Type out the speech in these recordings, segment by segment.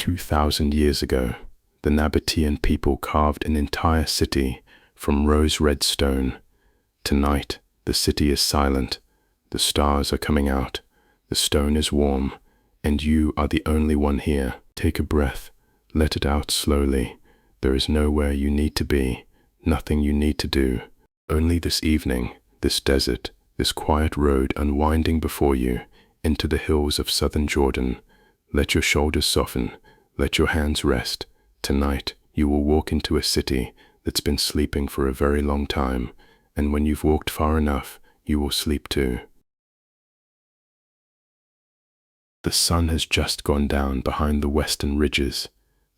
2,000 years ago, the Nabataean people carved an entire city from rose-red stone. Tonight, the city is silent. The stars are coming out. The stone is warm, and you are the only one here. Take a breath. Let it out slowly. There is nowhere you need to be, nothing you need to do. Only this evening, this desert, this quiet road unwinding before you into the hills of southern Jordan. Let your shoulders soften. Let your hands rest. Tonight, you will walk into a city that's been sleeping for a very long time, and when you've walked far enough, you will sleep too. The sun has just gone down behind the western ridges.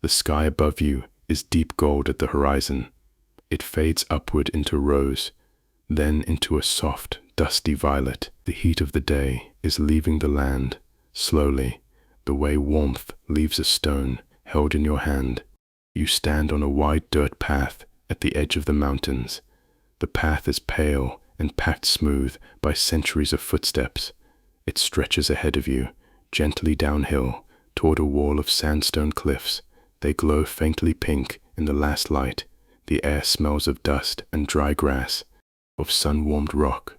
The sky above you is deep gold at the horizon. It fades upward into rose, then into a soft, dusty violet. The heat of the day is leaving the land, slowly, the way warmth leaves a stone held in your hand. You stand on a wide dirt path at the edge of the mountains. The path is pale and packed smooth by centuries of footsteps. It stretches ahead of you, gently downhill, toward a wall of sandstone cliffs. They glow faintly pink in the last light. The air smells of dust and dry grass, of sun-warmed rock.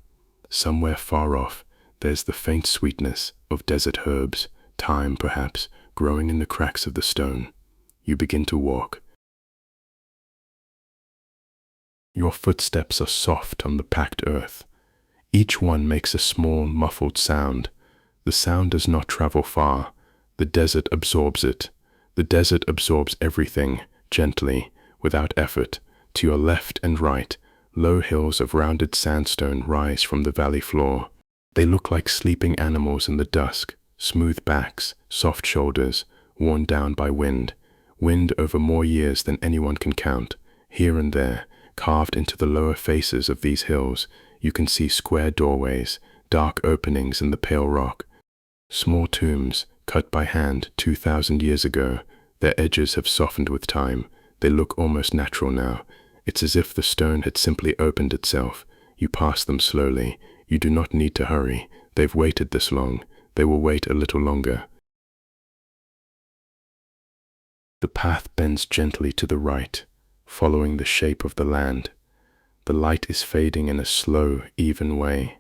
Somewhere far off, there's the faint sweetness of desert herbs, thyme perhaps, growing in the cracks of the stone. You begin to walk. Your footsteps are soft on the packed earth. Each one makes a small, muffled sound. The sound does not travel far. The desert absorbs it. The desert absorbs everything, gently, without effort. To your left and right, low hills of rounded sandstone rise from the valley floor. They look like sleeping animals in the dusk, smooth backs, soft shoulders, worn down by wind over more years than anyone can count. Here and there, carved into the lower faces of these hills, you can see square doorways, dark openings in the pale rock. Small tombs, cut by hand 2,000 years ago. Their edges have softened with time. They look almost natural now. It's as if the stone had simply opened itself. You pass them slowly. You do not need to hurry. They've waited this long. They will wait a little longer. The path bends gently to the right, following the shape of the land. The light is fading in a slow, even way.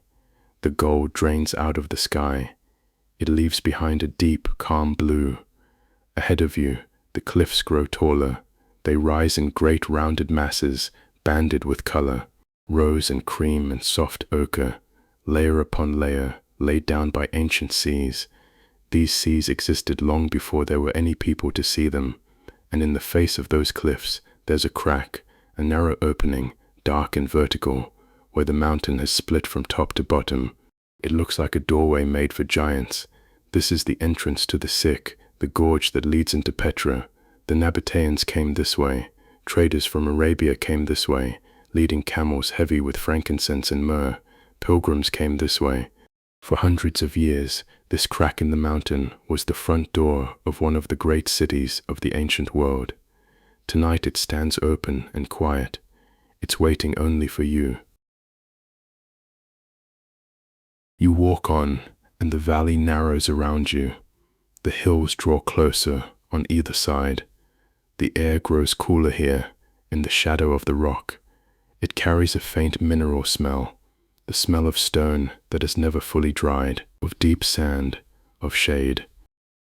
The gold drains out of the sky. It leaves behind a deep, calm blue. Ahead of you, the cliffs grow taller. They rise in great rounded masses, banded with color, rose and cream and soft ochre, layer upon layer, laid down by ancient seas. These seas existed long before there were any people to see them, and in the face of those cliffs, there's a crack, a narrow opening, dark and vertical, where the mountain has split from top to bottom. It looks like a doorway made for giants. This is the entrance to the Sick, the gorge that leads into Petra. The Nabataeans came this way. Traders from Arabia came this way, leading camels heavy with frankincense and myrrh. Pilgrims came this way. For hundreds of years, this crack in the mountain was the front door of one of the great cities of the ancient world. Tonight it stands open and quiet. It's waiting only for you. You walk on, and the valley narrows around you. The hills draw closer on either side. The air grows cooler here, in the shadow of the rock. It carries a faint mineral smell, the smell of stone that has never fully dried, of deep sand, of shade.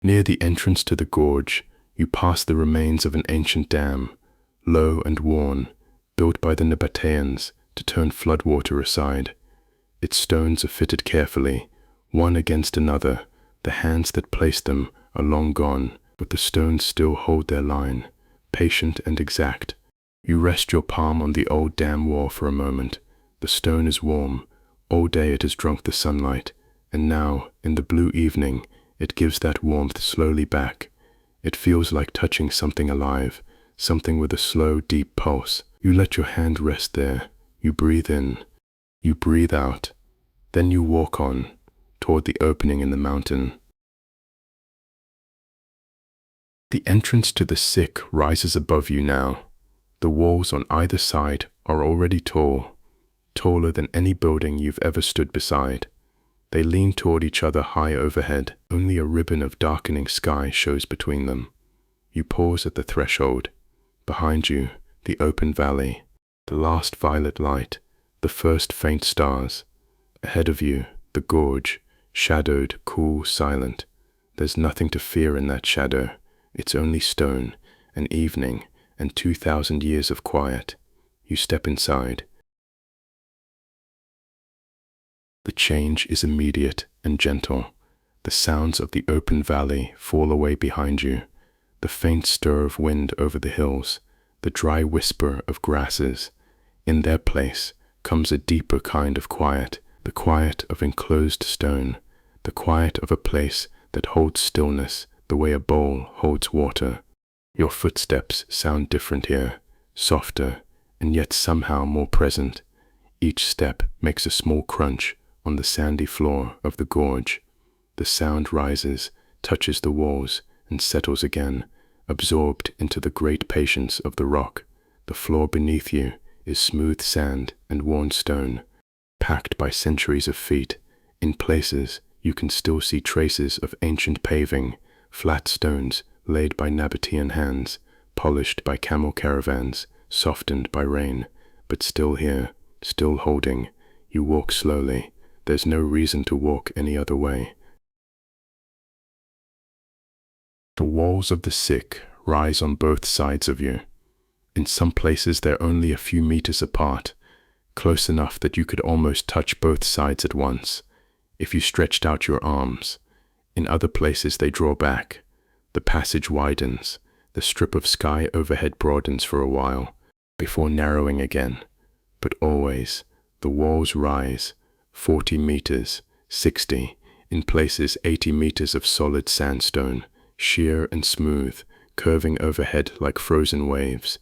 Near the entrance to the gorge, you pass the remains of an ancient dam, low and worn, built by the Nabataeans to turn floodwater aside. Its stones are fitted carefully, one against another. The hands that placed them are long gone, but the stones still hold their line, patient and exact. You rest your palm on the old dam wall for a moment. The stone is warm. All day it has drunk the sunlight, and now, in the blue evening, it gives that warmth slowly back. It feels like touching something alive, something with a slow, deep pulse. You let your hand rest there. You breathe in. You breathe out. Then you walk on, toward the opening in the mountain. The entrance to the Sick rises above you now. The walls on either side are already tall, taller than any building you've ever stood beside. They lean toward each other high overhead. Only a ribbon of darkening sky shows between them. You pause at the threshold. Behind you, the open valley, the last violet light, the first faint stars. Ahead of you, the gorge, shadowed, cool, silent. There's nothing to fear in that shadow. It's only stone, an evening, and 2,000 years of quiet. You step inside. The change is immediate and gentle. The sounds of the open valley fall away behind you. The faint stir of wind over the hills, the dry whisper of grasses. In their place comes a deeper kind of quiet, the quiet of enclosed stone, the quiet of a place that holds stillness the way a bowl holds water. Your footsteps sound different here, softer, and yet somehow more present. Each step makes a small crunch on the sandy floor of the gorge. The sound rises, touches the walls, and settles again, absorbed into the great patience of the rock. The floor beneath you is smooth sand and worn stone, packed by centuries of feet. In places, you can still see traces of ancient paving, flat stones laid by Nabataean hands, polished by camel caravans, softened by rain, but still here, still holding. You walk slowly. There's no reason to walk any other way. The walls of the sikh rise on both sides of you. In some places they're only a few meters apart, close enough that you could almost touch both sides at once, if you stretched out your arms. In other places they draw back. The passage widens. The strip of sky overhead broadens for a while, before narrowing again. But always, the walls rise, 40 meters, 60, in places 80 meters of solid sandstone, sheer and smooth, curving overhead like frozen waves.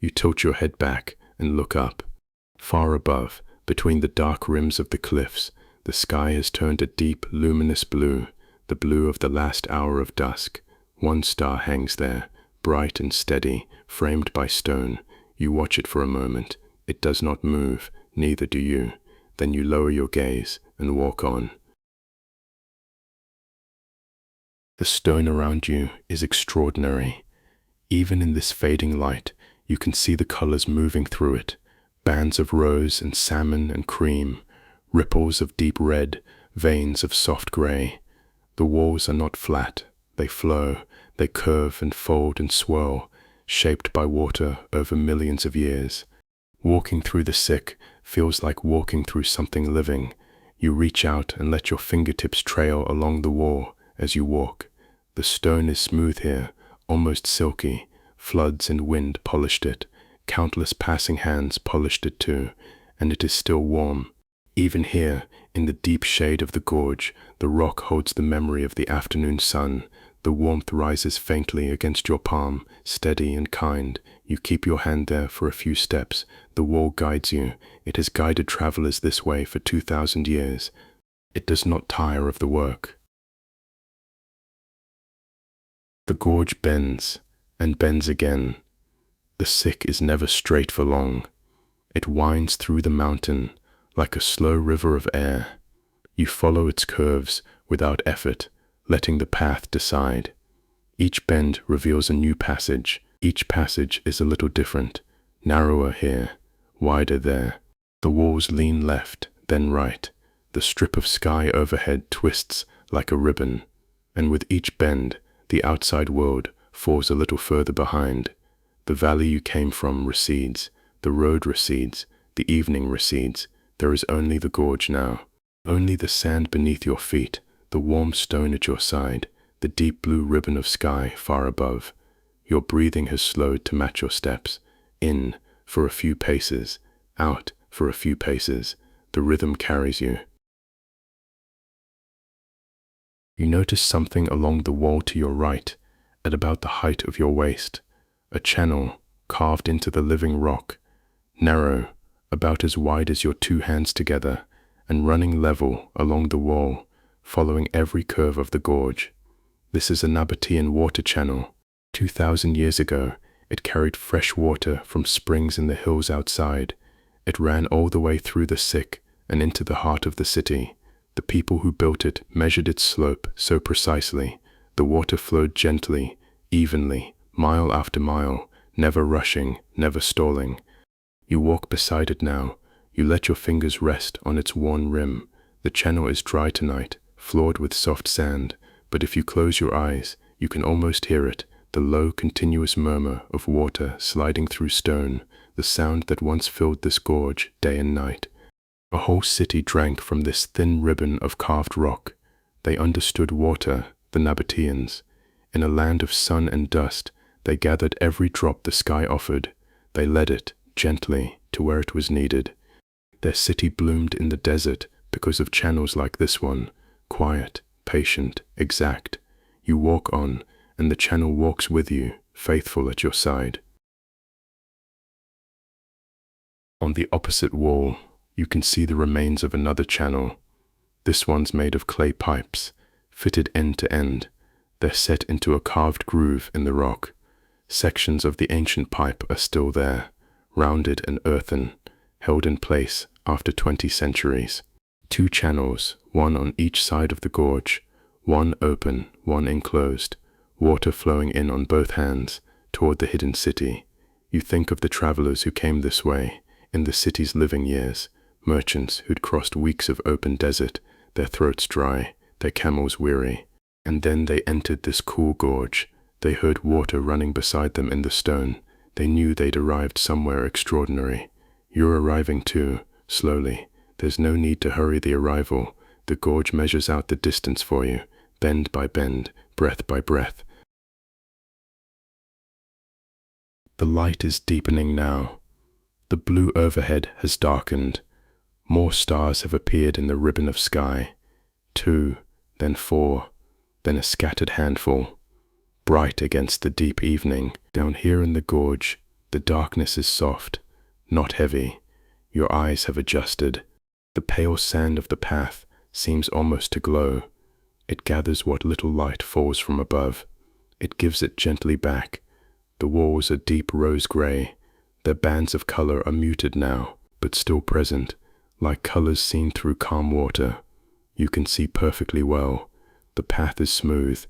You tilt your head back and look up. Far above, between the dark rims of the cliffs, the sky has turned a deep, luminous blue, the blue of the last hour of dusk. One star hangs there, bright and steady, framed by stone. You watch it for a moment. It does not move, neither do you. Then you lower your gaze and walk on. The stone around you is extraordinary. Even in this fading light, you can see the colors moving through it. Bands of rose and salmon and cream, ripples of deep red, veins of soft gray. The walls are not flat. They flow, they curve and fold and swirl, shaped by water over millions of years. Walking through the sikh feels like walking through something living. You reach out and let your fingertips trail along the wall as you walk. The stone is smooth here, almost silky. Floods and wind polished it. Countless passing hands polished it too, and it is still warm. Even here, in the deep shade of the gorge, the rock holds the memory of the afternoon sun. The warmth rises faintly against your palm, steady and kind. You keep your hand there for a few steps. The wall guides you. It has guided travelers this way for 2,000 years. It does not tire of the work. The gorge bends, and bends again. The sikh is never straight for long. It winds through the mountain, like a slow river of air. You follow its curves without effort, letting the path decide. Each bend reveals a new passage. Each passage is a little different, narrower here, wider there. The walls lean left, then right. The strip of sky overhead twists like a ribbon, and with each bend, the outside world falls a little further behind. The valley you came from recedes, the road recedes, the evening recedes. There is only the gorge now, only the sand beneath your feet, the warm stone at your side, the deep blue ribbon of sky far above. Your breathing has slowed to match your steps. In for a few paces, out for a few paces. The rhythm carries you. You notice something along the wall to your right, at about the height of your waist, a channel carved into the living rock, narrow, about as wide as your two hands together, and running level along the wall, following every curve of the gorge. This is a Nabataean water channel. 2,000 years ago, it carried fresh water from springs in the hills outside. It ran all the way through the sikh and into the heart of the city. The people who built it measured its slope so precisely. The water flowed gently, evenly, mile after mile, never rushing, never stalling. You walk beside it now. You let your fingers rest on its worn rim. The channel is dry tonight, floored with soft sand, but if you close your eyes, you can almost hear it, the low, continuous murmur of water sliding through stone, the sound that once filled this gorge day and night. A whole city drank from this thin ribbon of carved rock. They understood water, the Nabataeans. In a land of sun and dust, they gathered every drop the sky offered. They led it, gently, to where it was needed. Their city bloomed in the desert because of channels like this one, quiet, patient, exact. You walk on, and the channel walks with you, faithful at your side. On the opposite wall, you can see the remains of another channel. This one's made of clay pipes, fitted end to end. They're set into a carved groove in the rock. Sections of the ancient pipe are still there, rounded and earthen, held in place after 20 centuries. 2 channels, one on each side of the gorge, one open, one enclosed, water flowing in on both hands toward the hidden city. You think of the travelers who came this way in the city's living years, merchants who'd crossed weeks of open desert, their throats dry, their camels weary. And then they entered this cool gorge. They heard water running beside them in the stone. They knew they'd arrived somewhere extraordinary. You're arriving too, slowly. There's no need to hurry the arrival. The gorge measures out the distance for you, bend by bend, breath by breath. The light is deepening now. The blue overhead has darkened. More stars have appeared in the ribbon of sky. 2, then 4, then a scattered handful. Bright against the deep evening, down here in the gorge, the darkness is soft, not heavy. Your eyes have adjusted. The pale sand of the path seems almost to glow. It gathers what little light falls from above. It gives it gently back. The walls are deep rose gray. Their bands of color are muted now, but still present, like colors seen through calm water. You can see perfectly well. The path is smooth.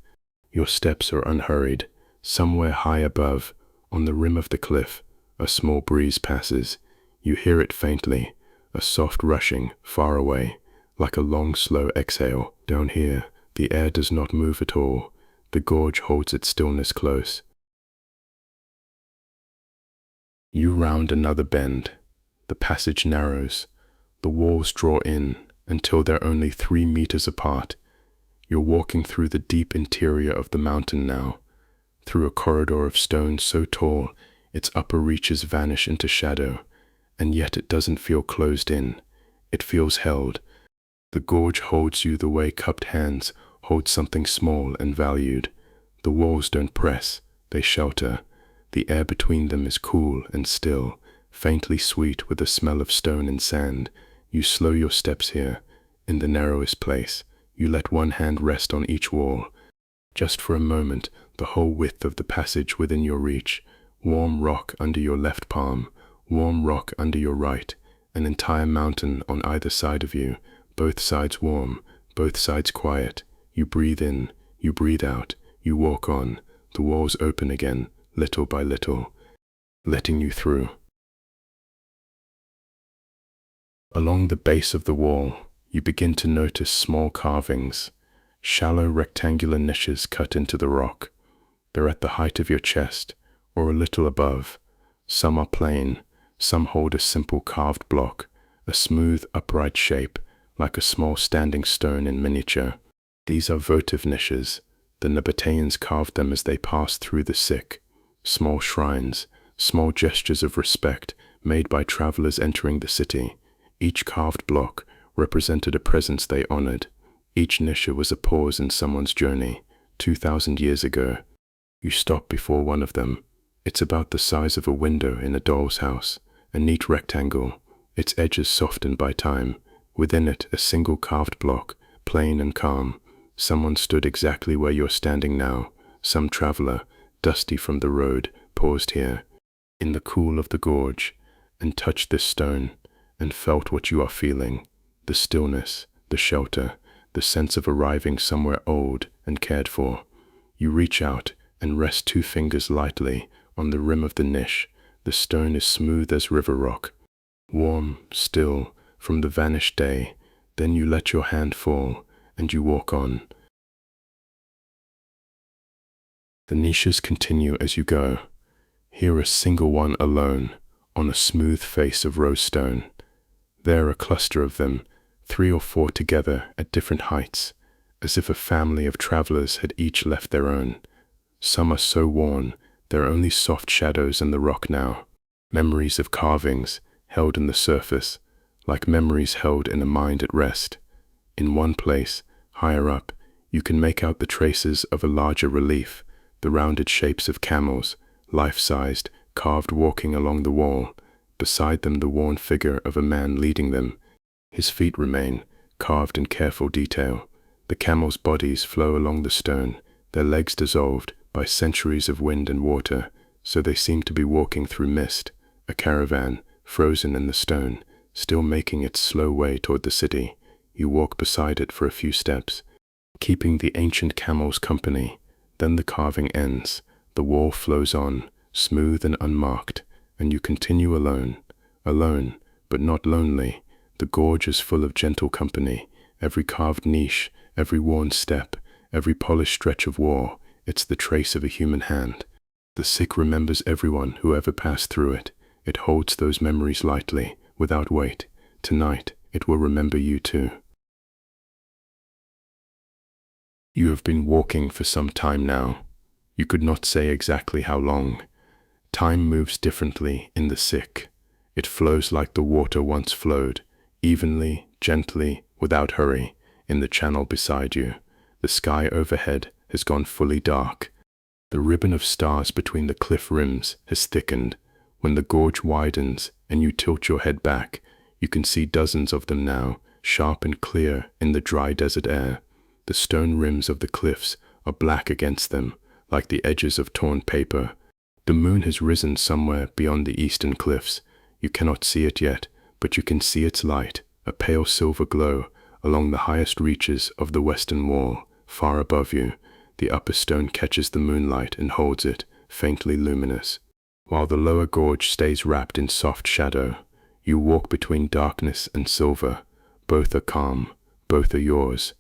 Your steps are unhurried. Somewhere high above, on the rim of the cliff, a small breeze passes. You hear it faintly, a soft rushing, far away, like a long, slow exhale. Down here, the air does not move at all. The gorge holds its stillness close. You round another bend. The passage narrows. The walls draw in until they're only 3 meters apart. You're walking through the deep interior of the mountain now, through a corridor of stone so tall its upper reaches vanish into shadow, and yet it doesn't feel closed in. It feels held. The gorge holds you the way cupped hands hold something small and valued. The walls don't press, they shelter. The air between them is cool and still, faintly sweet with the smell of stone and sand. You slow your steps here, in the narrowest place. You let one hand rest on each wall. Just for a moment, the whole width of the passage within your reach. Warm rock under your left palm, warm rock under your right, an entire mountain on either side of you, both sides warm, both sides quiet. You breathe in, you breathe out, you walk on. The walls open again, little by little, letting you through. Along the base of the wall, you begin to notice small carvings, shallow rectangular niches cut into the rock. They're at the height of your chest, or a little above. Some are plain, some hold a simple carved block, a smooth, upright shape, like a small standing stone in miniature. These are votive niches. The Nabataeans carved them as they passed through the sick. Small shrines, small gestures of respect made by travelers entering the city. Each carved block represented a presence they honored. Each niche was a pause in someone's journey, 2,000 years ago. You stop before one of them. It's about the size of a window in a doll's house, a neat rectangle, its edges softened by time. Within it, a single carved block, plain and calm. Someone stood exactly where you're standing now. Some traveler, dusty from the road, paused here, in the cool of the gorge, and touched this stone, and felt what you are feeling. The stillness, the shelter, the sense of arriving somewhere old and cared for. You reach out, and rest 2 fingers lightly on the rim of the niche. The stone is smooth as river rock, warm, still, from the vanished day. Then you let your hand fall, and you walk on. The niches continue as you go. Here a single one alone, on a smooth face of rose stone. There a cluster of them, 3 or 4 together at different heights, as if a family of travelers had each left their own. Some are so worn, they're only soft shadows in the rock now, memories of carvings held in the surface, like memories held in a mind at rest. In one place, higher up, you can make out the traces of a larger relief, the rounded shapes of camels, life-sized, carved walking along the wall. Beside them the worn figure of a man leading them. His feet remain, carved in careful detail. The camels' bodies flow along the stone, their legs dissolved by centuries of wind and water, so they seem to be walking through mist, a caravan, frozen in the stone, still making its slow way toward the city. You walk beside it for a few steps, keeping the ancient camels company. Then the carving ends, the wall flows on, smooth and unmarked, and you continue alone, but not lonely. The gorge is full of gentle company, every carved niche, every worn step, every polished stretch of wall, it's the trace of a human hand. The sick remembers everyone who ever passed through it. It holds those memories lightly, without weight. Tonight, it will remember you too. You have been walking for some time now. You could not say exactly how long. Time moves differently in the sick. It flows like the water once flowed, evenly, gently, without hurry, in the channel beside you. The sky overhead has gone fully dark. The ribbon of stars between the cliff rims has thickened. When the gorge widens and you tilt your head back, you can see dozens of them now, sharp and clear in the dry desert air. The stone rims of the cliffs are black against them, like the edges of torn paper. The moon has risen somewhere beyond the eastern cliffs. You cannot see it yet, but you can see its light, a pale silver glow, along the highest reaches of the western wall. Far above you, the upper stone catches the moonlight and holds it, faintly luminous, while the lower gorge stays wrapped in soft shadow. You walk between darkness and silver. Both are calm, both are yours.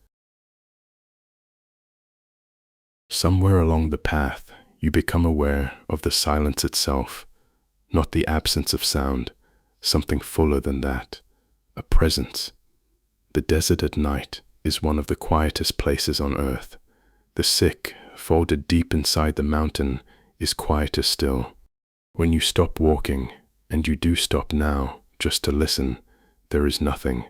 Somewhere along the path, you become aware of the silence itself, not the absence of sound, something fuller than that, a presence. The desert at night is one of the quietest places on earth. The sick, folded deep inside the mountain, is quieter still. When you stop walking, and you do stop now, just to listen, there is nothing,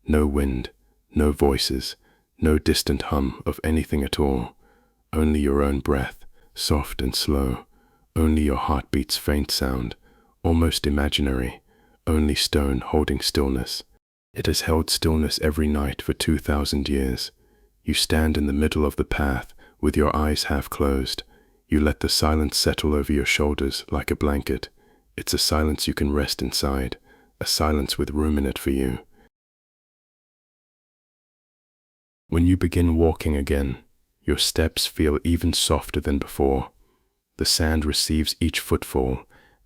no wind, no voices, no distant hum of anything at all. Only your own breath, soft and slow, only your heartbeat's faint sound, almost imaginary, only stone holding stillness. It has held stillness every night for 2,000 years. You stand in the middle of the path, with your eyes half closed. You let the silence settle over your shoulders like a blanket. It's a silence you can rest inside, a silence with room in it for you. When you begin walking again, your steps feel even softer than before. The sand receives each footfall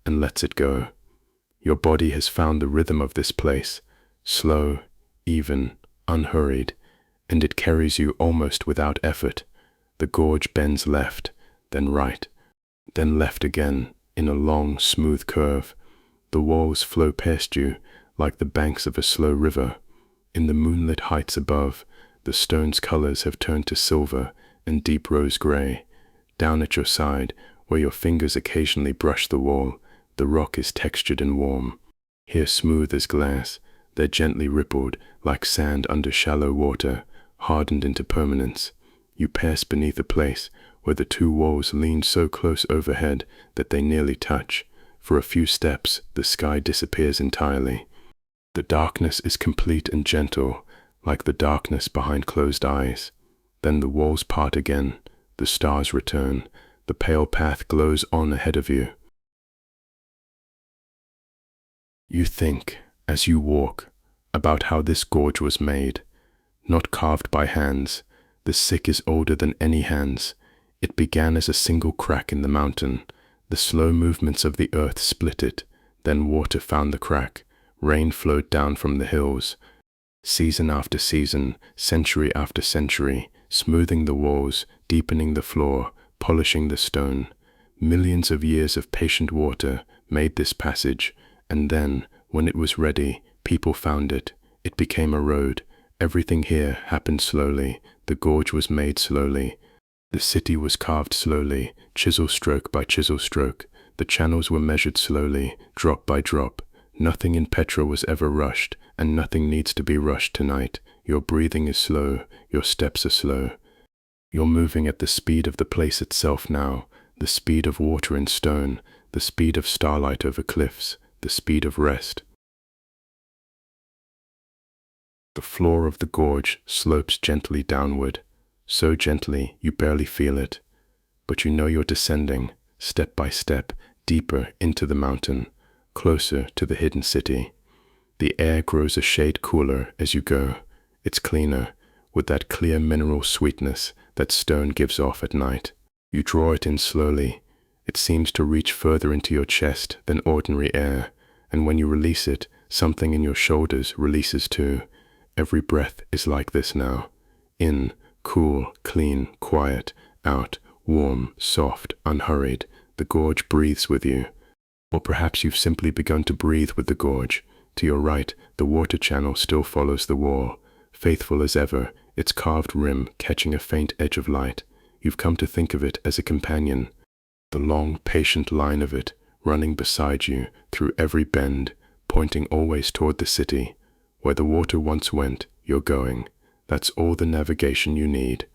and lets it go. Your body has found the rhythm of this place, slow, even, unhurried, and it carries you almost without effort. The gorge bends left, then right, then left again, in a long, smooth curve. The walls flow past you like the banks of a slow river. In the moonlit heights above, the stone's colors have turned to silver and deep rose gray. Down at your side, where your fingers occasionally brush the wall, the rock is textured and warm. Here smooth as glass, they're gently rippled like sand under shallow water, hardened into permanence. You pass beneath a place where the 2 walls lean so close overhead that they nearly touch. For a few steps, the sky disappears entirely. The darkness is complete and gentle, like the darkness behind closed eyes. Then the walls part again, the stars return, the pale path glows on ahead of you. You think, as you walk, about how this gorge was made, not carved by hands. The sick is older than any hands. It began as a single crack in the mountain. The slow movements of the earth split it, then water found the crack. Rain flowed down from the hills, season after season, century after century, smoothing the walls, deepening the floor, polishing the stone. Millions of years of patient water made this passage, and then, when it was ready, people found it. It became a road. Everything here happened slowly. The gorge was made slowly. The city was carved slowly, chisel stroke by chisel stroke. The channels were measured slowly, drop by drop. Nothing in Petra was ever rushed, and nothing needs to be rushed tonight. Your breathing is slow, your steps are slow. You're moving at the speed of the place itself now, the speed of water in stone, the speed of starlight over cliffs, the speed of rest. The floor of the gorge slopes gently downward, so gently you barely feel it, but you know you're descending, step by step, deeper into the mountain, closer to the hidden city. The air grows a shade cooler as you go. It's cleaner, with that clear mineral sweetness that stone gives off at night. You draw it in slowly. It seems to reach further into your chest than ordinary air, and when you release it, something in your shoulders releases too. Every breath is like this now. In, cool, clean, quiet. Out, warm, soft, unhurried. The gorge breathes with you. Or perhaps you've simply begun to breathe with the gorge. To your right, the water channel still follows the wall. Faithful as ever, its carved rim catching a faint edge of light. You've come to think of it as a companion. The long, patient line of it, running beside you through every bend, pointing always toward the city. Where the water once went, you're going. That's all the navigation you need.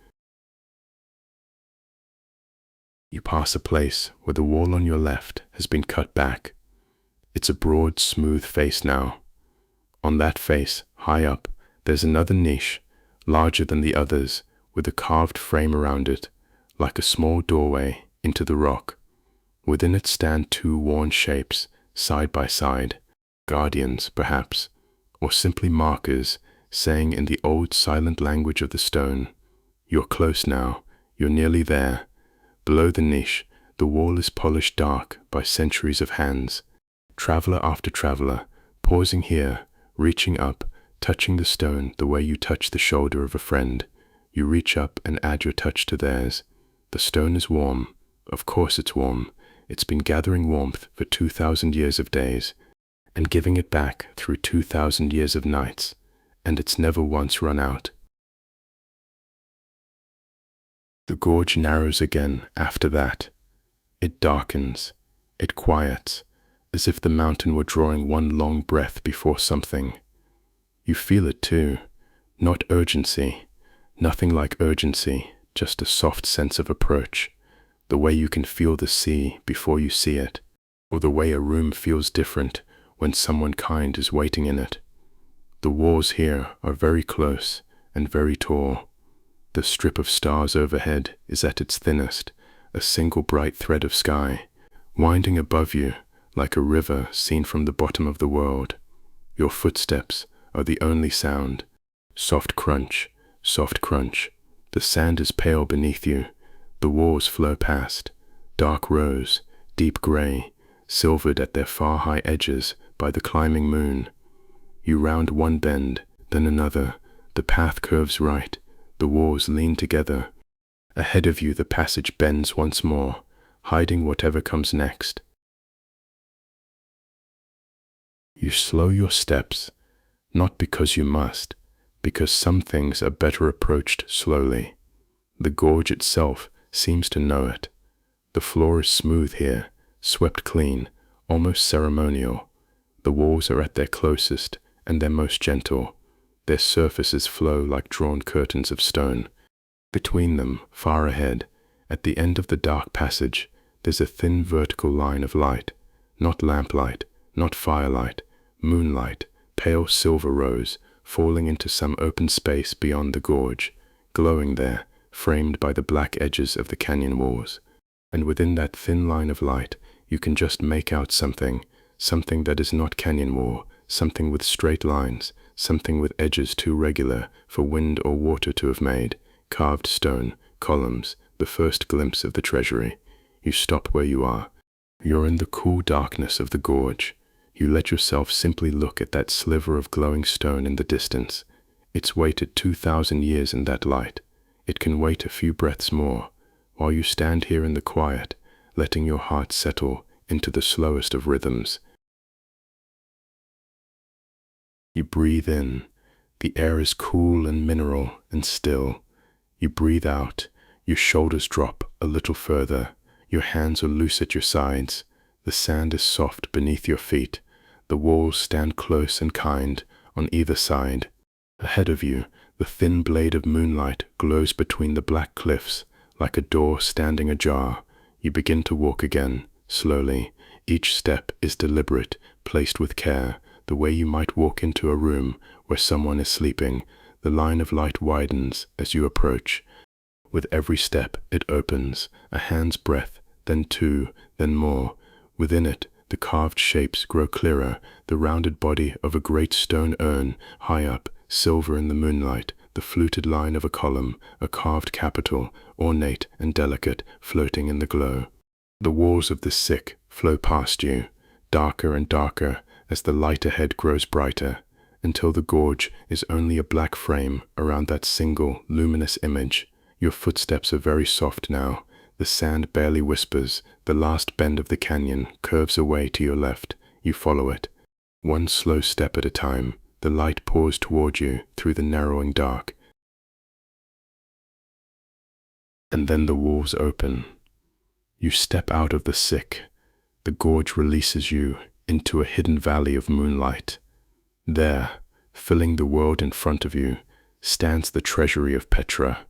You pass a place where the wall on your left has been cut back. It's a broad, smooth face now. On that face, high up, there's another niche, larger than the others, with a carved frame around it, like a small doorway into the rock. Within it stand two worn shapes, side by side, guardians, perhaps, or simply markers, saying in the old silent language of the stone, "You're close now, you're nearly there." Below the niche, the wall is polished dark by centuries of hands. Traveler after traveler, pausing here, reaching up, touching the stone the way you touch the shoulder of a friend. You reach up and add your touch to theirs. The stone is warm. Of course it's warm. It's been gathering warmth for 2,000 years of days, and giving it back through 2,000 years of nights, and it's never once run out. The gorge narrows again after that. It darkens. It quiets, as if the mountain were drawing one long breath before something. You feel it too. Not urgency. Nothing like urgency, just a soft sense of approach. The way you can feel the sea before you see it, or the way a room feels different when someone kind is waiting in it. The walls here are very close and very tall. The strip of stars overhead is at its thinnest, a single bright thread of sky, winding above you like a river seen from the bottom of the world. Your footsteps are the only sound. Soft crunch, soft crunch. The sand is pale beneath you. The walls flow past, dark rose, deep gray, silvered at their far high edges by the climbing moon. You round one bend, then another. The path curves right. The walls lean together. Ahead of you the passage bends once more, hiding whatever comes next. You slow your steps, not because you must, because some things are better approached slowly. The gorge itself seems to know it. The floor is smooth here, swept clean, almost ceremonial. The walls are at their closest and their most gentle. Their surfaces flow like drawn curtains of stone. Between them, far ahead, at the end of the dark passage, there's a thin vertical line of light. Not lamplight, not firelight, moonlight, pale silver rose, falling into some open space beyond the gorge, glowing there, framed by the black edges of the canyon walls. And within that thin line of light, you can just make out something that is not canyon wall, something with straight lines, something with edges too regular for wind or water to have made, carved stone, columns, the first glimpse of the Treasury. You stop where you are. You're in the cool darkness of the gorge. You let yourself simply look at that sliver of glowing stone in the distance. It's waited 2,000 years in that light. It can wait a few breaths more, while you stand here in the quiet, letting your heart settle into the slowest of rhythms. You breathe in. The air is cool and mineral and still. You breathe out. Your shoulders drop a little further. Your hands are loose at your sides. The sand is soft beneath your feet. The walls stand close and kind on either side. Ahead of you, the thin blade of moonlight glows between the black cliffs, like a door standing ajar. You begin to walk again, slowly. Each step is deliberate, placed with care, the way you might walk into a room where someone is sleeping. The line of light widens as you approach. With every step, it opens, a hand's breadth, then two, then more. Within it, the carved shapes grow clearer, the rounded body of a great stone urn, high up, silver in the moonlight, the fluted line of a column, a carved capital, ornate and delicate, floating in the glow. The walls of the sick flow past you, darker and darker as the light ahead grows brighter, until the gorge is only a black frame around that single, luminous image. Your footsteps are very soft now. The sand barely whispers. The last bend of the canyon curves away to your left. You follow it. One slow step at a time, the light pours toward you through the narrowing dark. And then the walls open. You step out of the sick. The gorge releases you into a hidden valley of moonlight. There, filling the world in front of you, stands the Treasury of Petra.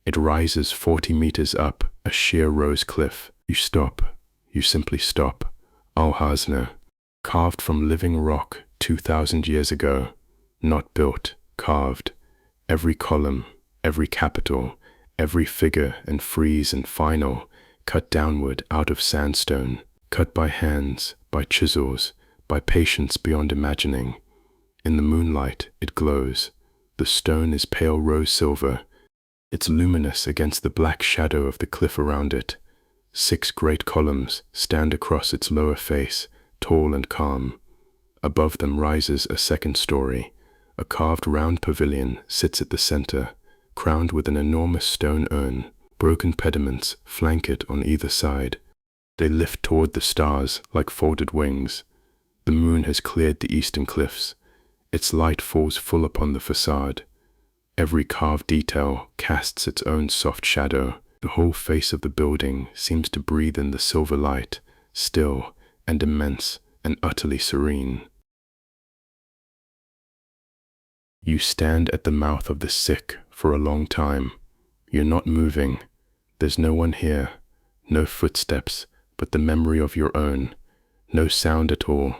It rises 40 meters up a sheer rose cliff. You stop. You simply stop. Al-khazneh, carved from living rock 2,000 years ago. Not built, carved. Every column, every capital, every figure and frieze and final, cut downward out of sandstone, cut by hands, by chisels, by patience beyond imagining. In the moonlight, it glows. The stone is pale rose silver. It's luminous against the black shadow of the cliff around it. 6 great columns stand across its lower face, tall and calm. Above them rises a second story. A carved round pavilion sits at the center, crowned with an enormous stone urn. Broken pediments flank it on either side. They lift toward the stars like folded wings. The moon has cleared the eastern cliffs. Its light falls full upon the façade. Every carved detail casts its own soft shadow. The whole face of the building seems to breathe in the silver light, still and immense and utterly serene. You stand at the mouth of the sick for a long time. You're not moving. There's no one here, no footsteps, but the memory of your own. No sound at all.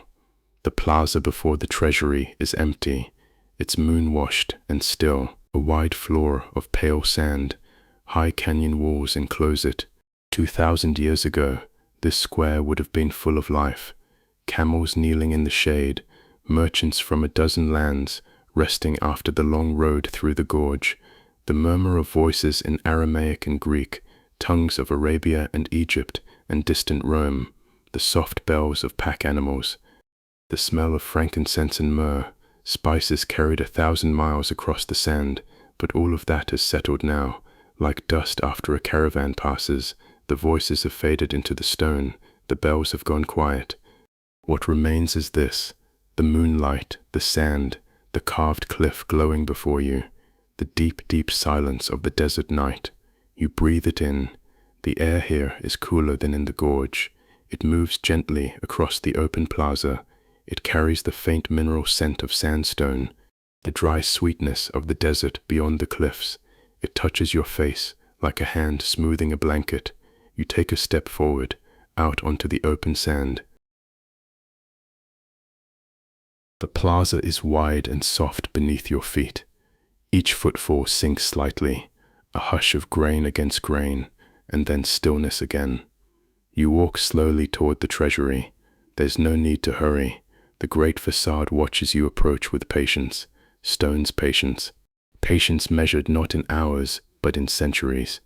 The plaza before the Treasury is empty. It's moon-washed and still. A wide floor of pale sand. High canyon walls enclose it. 2,000 years ago, this square would have been full of life. Camels kneeling in the shade, merchants from a dozen lands resting after the long road through the gorge, the murmur of voices in Aramaic and Greek, tongues of Arabia and Egypt and distant Rome, the soft bells of pack animals, the smell of frankincense and myrrh, spices carried 1,000 miles across the sand, but all of that has settled now. Like dust after a caravan passes, the voices have faded into the stone, the bells have gone quiet. What remains is this: the moonlight, the sand, the carved cliff glowing before you, the deep, deep silence of the desert night. You breathe it in. The air here is cooler than in the gorge. It moves gently across the open plaza. It carries the faint mineral scent of sandstone, the dry sweetness of the desert beyond the cliffs. It touches your face like a hand smoothing a blanket. You take a step forward, out onto the open sand. The plaza is wide and soft beneath your feet. Each footfall sinks slightly, a hush of grain against grain, and then stillness again. You walk slowly toward the Treasury. There's no need to hurry. The great façade watches you approach with patience, stone's patience. Patience measured not in hours, but in centuries.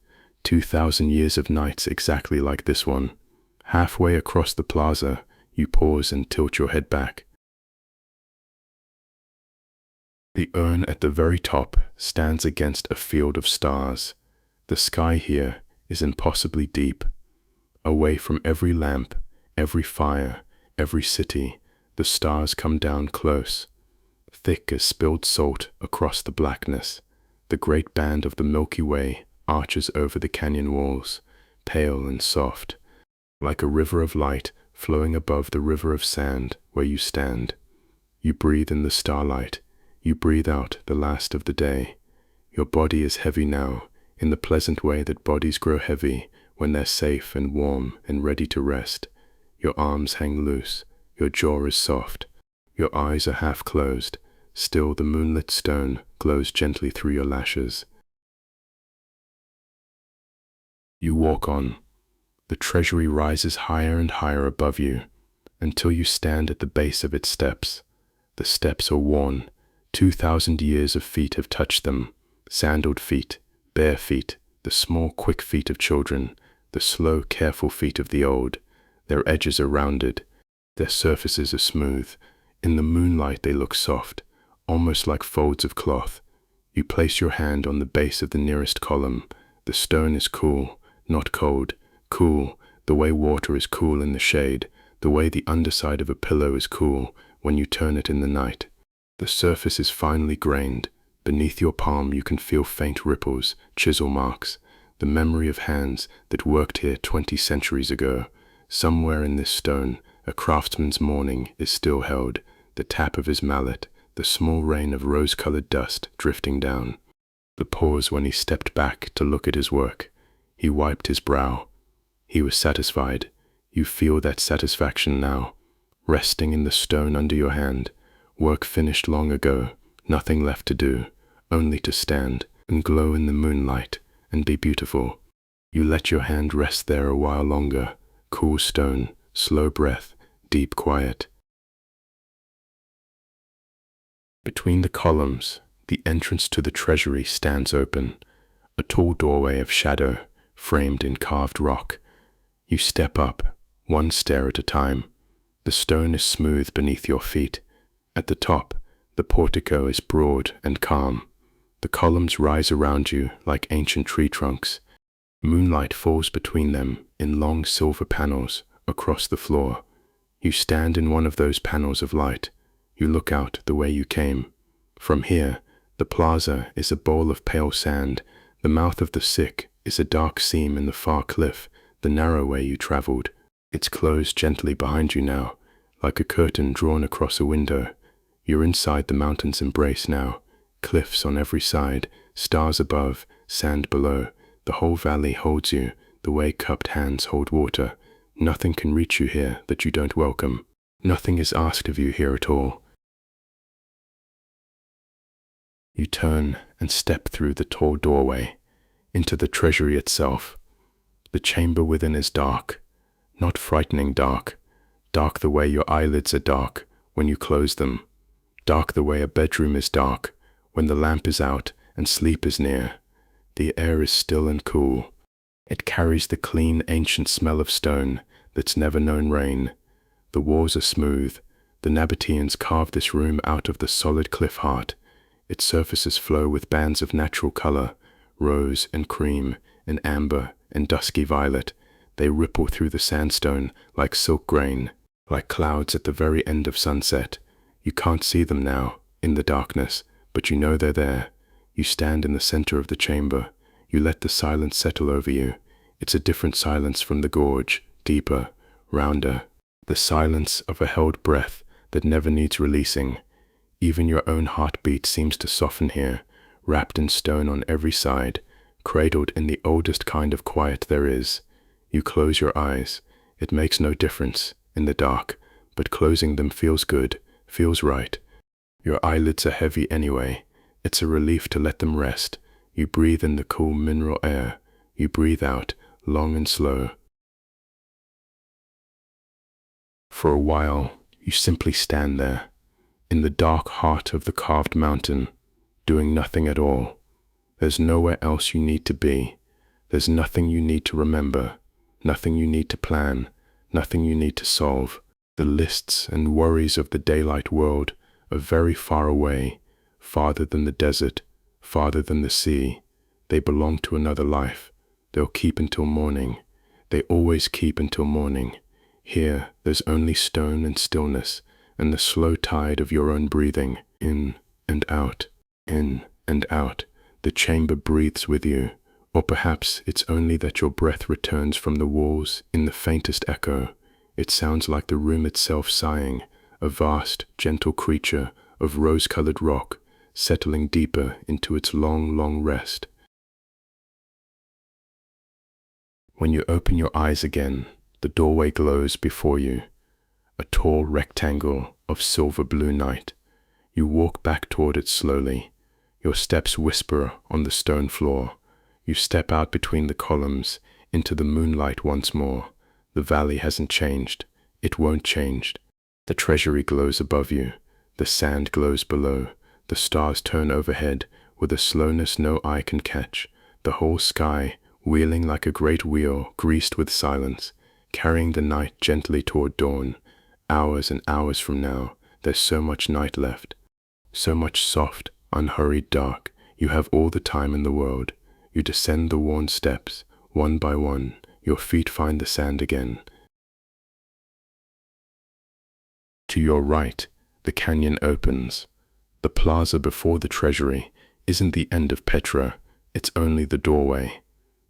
2,000 years of nights exactly like this one. Halfway across the plaza, you pause and tilt your head back. The urn at the very top stands against a field of stars. The sky here is impossibly deep. Away from every lamp, every fire, every city, the stars come down close, thick as spilled salt across the blackness. The great band of the Milky Way arches over the canyon walls, pale and soft, like a river of light flowing above the river of sand where you stand. You breathe in the starlight. You breathe out the last of the day. Your body is heavy now, in the pleasant way that bodies grow heavy when they're safe and warm and ready to rest. Your arms hang loose. Your jaw is soft. Your eyes are half closed. Still the moonlit stone glows gently through your lashes. You walk on. The Treasury rises higher and higher above you, until you stand at the base of its steps. The steps are worn. 2,000 years of feet have touched them. Sandaled feet, bare feet, the small, quick feet of children, the slow, careful feet of the old. Their edges are rounded. Their surfaces are smooth. In the moonlight they look soft, almost like folds of cloth. You place your hand on the base of the nearest column. The stone is cool, not cold. Cool, the way water is cool in the shade, the way the underside of a pillow is cool when you turn it in the night. The surface is finely grained. Beneath your palm you can feel faint ripples, chisel marks, the memory of hands that worked here 20 centuries ago. Somewhere in this stone, a craftsman's morning is still held, the tap of his mallet, the small rain of rose-colored dust drifting down. The pause when he stepped back to look at his work. He wiped his brow. He was satisfied. You feel that satisfaction now, resting in the stone under your hand. Work finished long ago, nothing left to do, only to stand and glow in the moonlight and be beautiful. You let your hand rest there a while longer. Cool stone, slow breath, deep quiet. Between the columns, the entrance to the Treasury stands open, a tall doorway of shadow, framed in carved rock. You step up, one stair at a time. The stone is smooth beneath your feet. At the top, the portico is broad and calm. The columns rise around you like ancient tree trunks. Moonlight falls between them in long silver panels across the floor. You stand in one of those panels of light. You look out the way you came. From here, the plaza is a bowl of pale sand. The mouth of the sick is a dark seam in the far cliff, the narrow way you traveled. It's closed gently behind you now, like a curtain drawn across a window. You're inside the mountain's embrace now. Cliffs on every side, stars above, sand below. The whole valley holds you, the way cupped hands hold water. Nothing can reach you here that you don't welcome. Nothing is asked of you here at all. You turn and step through the tall doorway, into the Treasury itself. The chamber within is dark, not frightening dark. Dark the way your eyelids are dark when you close them. Dark the way a bedroom is dark when the lamp is out and sleep is near. The air is still and cool. It carries the clean, ancient smell of stone that's never known rain. The walls are smooth. The Nabataeans carved this room out of the solid cliff heart. Its surfaces flow with bands of natural color, rose and cream and amber and dusky violet. They ripple through the sandstone like silk grain, like clouds at the very end of sunset. You can't see them now, in the darkness, but you know they're there. You stand in the center of the chamber. You let the silence settle over you. It's a different silence from the gorge, deeper, rounder. The silence of a held breath that never needs releasing. Even your own heartbeat seems to soften here, wrapped in stone on every side, cradled in the oldest kind of quiet there is. You close your eyes. It makes no difference in the dark, but closing them feels good, feels right. Your eyelids are heavy anyway. It's a relief to let them rest. You breathe in the cool mineral air. You breathe out, long and slow. For a while, you simply stand there, in the dark heart of the carved mountain, doing nothing at all. There's nowhere else you need to be. There's nothing you need to remember, nothing you need to plan, nothing you need to solve. The lists and worries of the daylight world are very far away, farther than the desert, farther than the sea. They belong to another life. They'll keep until morning. They always keep until morning. Here, there's only stone and stillness, and the slow tide of your own breathing, in and out, in and out. The chamber breathes with you, or perhaps it's only that your breath returns from the walls in the faintest echo. It sounds like the room itself sighing, a vast, gentle creature of rose-colored rock, settling deeper into its long, long rest. When you open your eyes again, the doorway glows before you, a tall rectangle of silver blue night. You walk back toward it slowly. Your steps whisper on the stone floor. You step out between the columns into the moonlight once more. The valley hasn't changed. It won't change. The Treasury glows above you. The sand glows below. The stars turn overhead with a slowness no eye can catch. The whole sky wheeling like a great wheel greased with silence, carrying the night gently toward dawn. Hours and hours from now, there's so much night left. So much soft, unhurried dark. You have all the time in the world. You descend the worn steps, one by one. Your feet find the sand again. To your right, the canyon opens. The plaza before the Treasury isn't the end of Petra, it's only the doorway.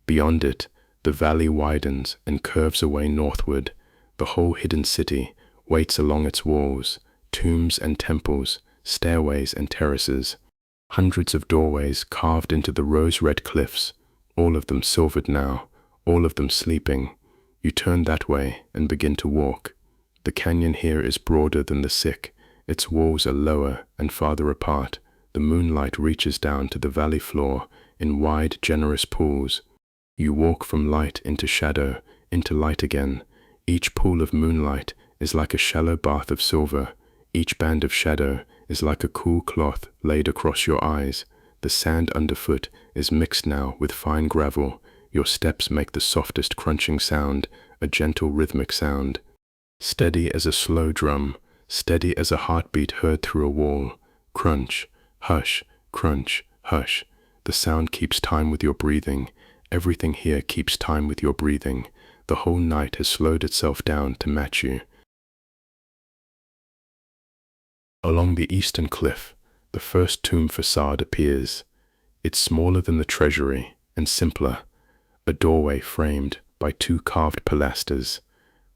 Beyond it, the valley widens and curves away northward. The whole hidden city waits along its walls, tombs and temples, stairways and terraces. Hundreds of doorways carved into the rose-red cliffs, all of them silvered now, all of them sleeping. You turn that way and begin to walk. The canyon here is broader than the sick. Its walls are lower and farther apart. The moonlight reaches down to the valley floor in wide, generous pools. You walk from light into shadow, into light again. Each pool of moonlight is like a shallow bath of silver. Each band of shadow is like a cool cloth laid across your eyes. The sand underfoot is mixed now with fine gravel. Your steps make the softest crunching sound, a gentle rhythmic sound. Steady as a slow drum, steady as a heartbeat heard through a wall. Crunch, hush, crunch, hush. The sound keeps time with your breathing. Everything here keeps time with your breathing. The whole night has slowed itself down to match you. Along the eastern cliff, the first tomb façade appears. It's smaller than the Treasury and simpler. A doorway framed by two carved pilasters,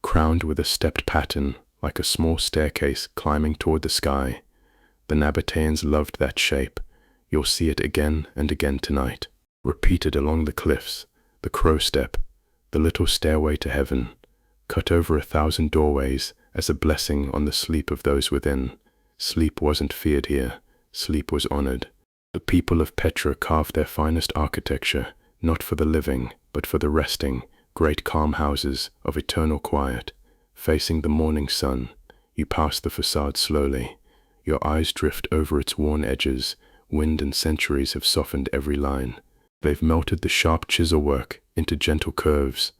crowned with a stepped pattern like a small staircase climbing toward the sky. The Nabataeans loved that shape. You'll see it again and again tonight. Repeated along the cliffs, the crow step, the little stairway to heaven, cut over 1,000 doorways as a blessing on the sleep of those within. Sleep wasn't feared here, sleep was honored. The people of Petra carved their finest architecture, not for the living, but for the resting, great calm houses of eternal quiet. Facing the morning sun, you pass the façade slowly. Your eyes drift over its worn edges. Wind and centuries have softened every line. They've melted the sharp chisel work into gentle curves.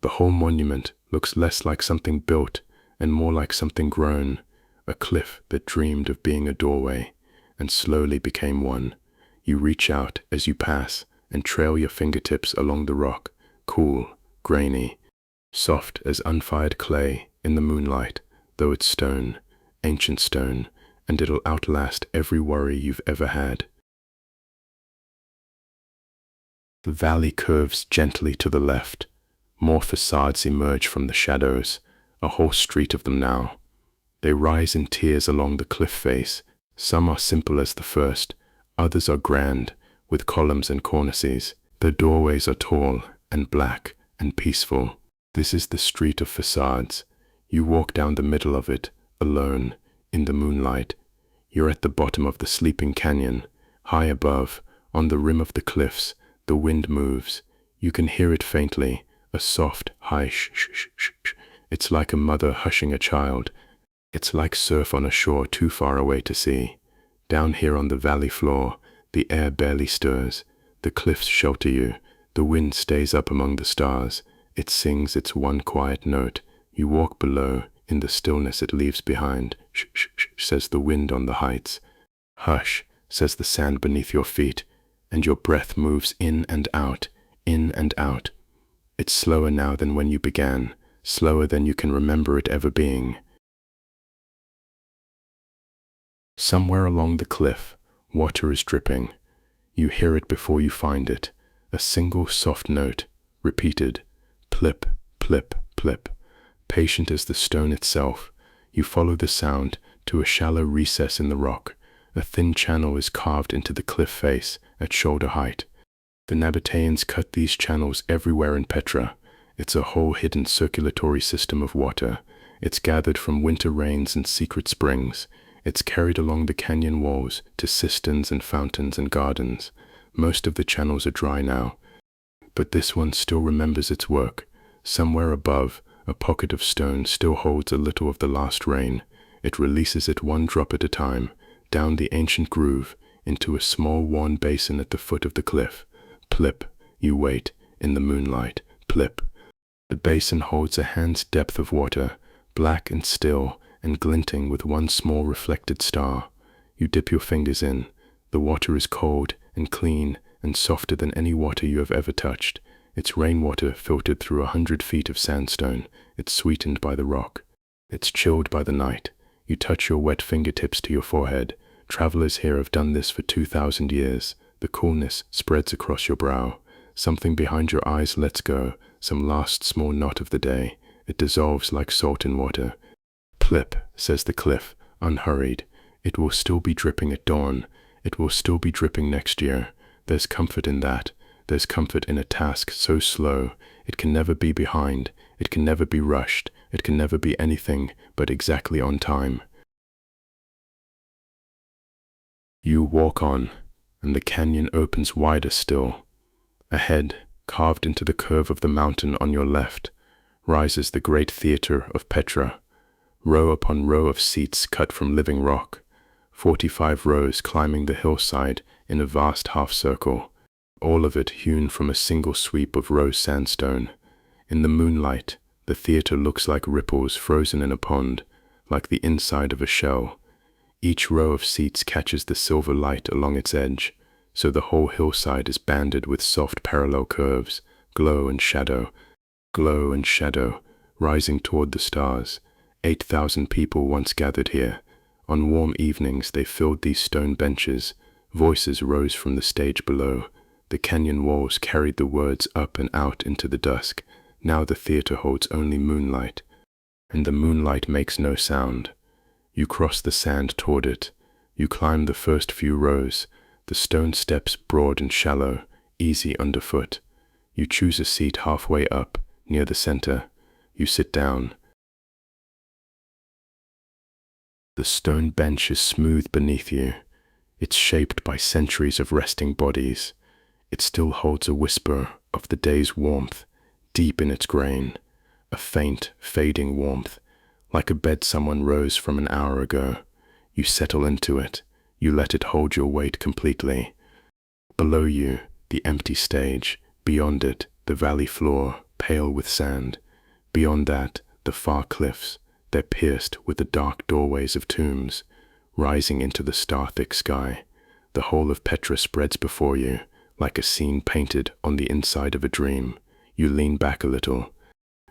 The whole monument looks less like something built and more like something grown, a cliff that dreamed of being a doorway and slowly became one. You reach out as you pass and trail your fingertips along the rock, cool, grainy, soft as unfired clay in the moonlight, though it's stone, ancient stone, and it'll outlast every worry you've ever had. The valley curves gently to the left. More façades emerge from the shadows, a whole street of them now. They rise in tiers along the cliff face. Some are simple as the first, others are grand, with columns and cornices. The doorways are tall and black and peaceful. This is the street of façades. You walk down the middle of it, alone, in the moonlight. You're at the bottom of the sleeping canyon. High above, on the rim of the cliffs, the wind moves. You can hear it faintly, a soft, high shh. It's like a mother hushing a child. It's like surf on a shore too far away to see. Down here on the valley floor, the air barely stirs. The cliffs shelter you. The wind stays up among the stars. It sings its one quiet note. You walk below. In the stillness it leaves behind. Shh, shh, shh, says the wind on the heights. Hush, says the sand beneath your feet. And your breath moves in and out, in and out. It's slower now than when you began, slower than you can remember it ever being. Somewhere along the cliff, water is dripping. You hear it before you find it, a single soft note, repeated, plip, plip, plip. Patient as the stone itself, you follow the sound to a shallow recess in the rock. A thin channel is carved into the cliff face at shoulder height. The Nabataeans cut these channels everywhere in Petra. It's a whole hidden circulatory system of water. It's gathered from winter rains and secret springs. It's carried along the canyon walls to cisterns and fountains and gardens. Most of the channels are dry now, but this one still remembers its work. Somewhere above, a pocket of stone still holds a little of the last rain. It releases it one drop at a time, down the ancient groove, into a small worn basin at the foot of the cliff. Plip, you wait, in the moonlight, plip. The basin holds a hand's depth of water, black and still, and glinting with one small reflected star. You dip your fingers in. The water is cold and clean and softer than any water you have ever touched. It's rainwater filtered through 100 feet of sandstone. It's sweetened by the rock. It's chilled by the night. You touch your wet fingertips to your forehead. Travelers here have done this for 2,000 years. The coolness spreads across your brow. Something behind your eyes lets go, some last small knot of the day. It dissolves like salt in water. Plip, says the cliff, unhurried. It will still be dripping at dawn. It will still be dripping next year. There's comfort in that. There's comfort in a task so slow. It can never be behind. It can never be rushed. It can never be anything but exactly on time. You walk on, and the canyon opens wider still. Ahead, carved into the curve of the mountain on your left, rises the great theater of Petra, row upon row of seats cut from living rock, 45 rows climbing the hillside in a vast half-circle, all of it hewn from a single sweep of rose sandstone. In the moonlight, the theater looks like ripples frozen in a pond, like the inside of a shell. Each row of seats catches the silver light along its edge, so the whole hillside is banded with soft parallel curves, glow and shadow, rising toward the stars. 8,000 people once gathered here. On warm evenings they filled these stone benches. Voices rose from the stage below. The canyon walls carried the words up and out into the dusk. Now the theater holds only moonlight, and the moonlight makes no sound. You cross the sand toward it. You climb the first few rows, the stone steps broad and shallow, easy underfoot. You choose a seat halfway up, near the center. You sit down. The stone bench is smooth beneath you. It's shaped by centuries of resting bodies. It still holds a whisper of the day's warmth, deep in its grain, a faint, fading warmth, like a bed someone rose from an hour ago. You settle into it. You let it hold your weight completely. Below you, the empty stage. Beyond it, the valley floor, pale with sand. Beyond that, the far cliffs. They're pierced with the dark doorways of tombs, rising into the star-thick sky. The whole of Petra spreads before you, like a scene painted on the inside of a dream. You lean back a little.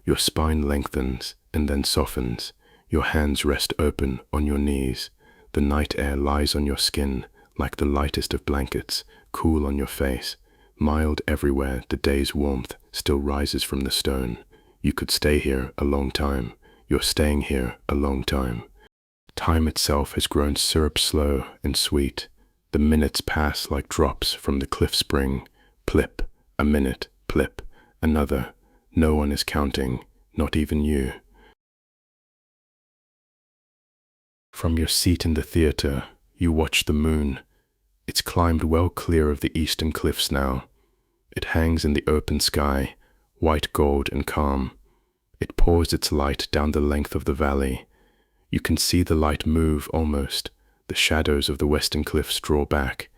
Your spine lengthens and then softens. Your hands rest open on your knees. The night air lies on your skin like the lightest of blankets, cool on your face. Mild everywhere, the day's warmth still rises from the stone. You could stay here a long time. You're staying here a long time. Time itself has grown syrup slow and sweet. The minutes pass like drops from the cliff spring. Plip, a minute, plip, another. No one is counting, not even you. From your seat in the theater, you watch the moon. It's climbed well clear of the eastern cliffs now. It hangs in the open sky, white gold and calm. It pours its light down the length of the valley. You can see the light move almost. The shadows of the western cliffs draw back,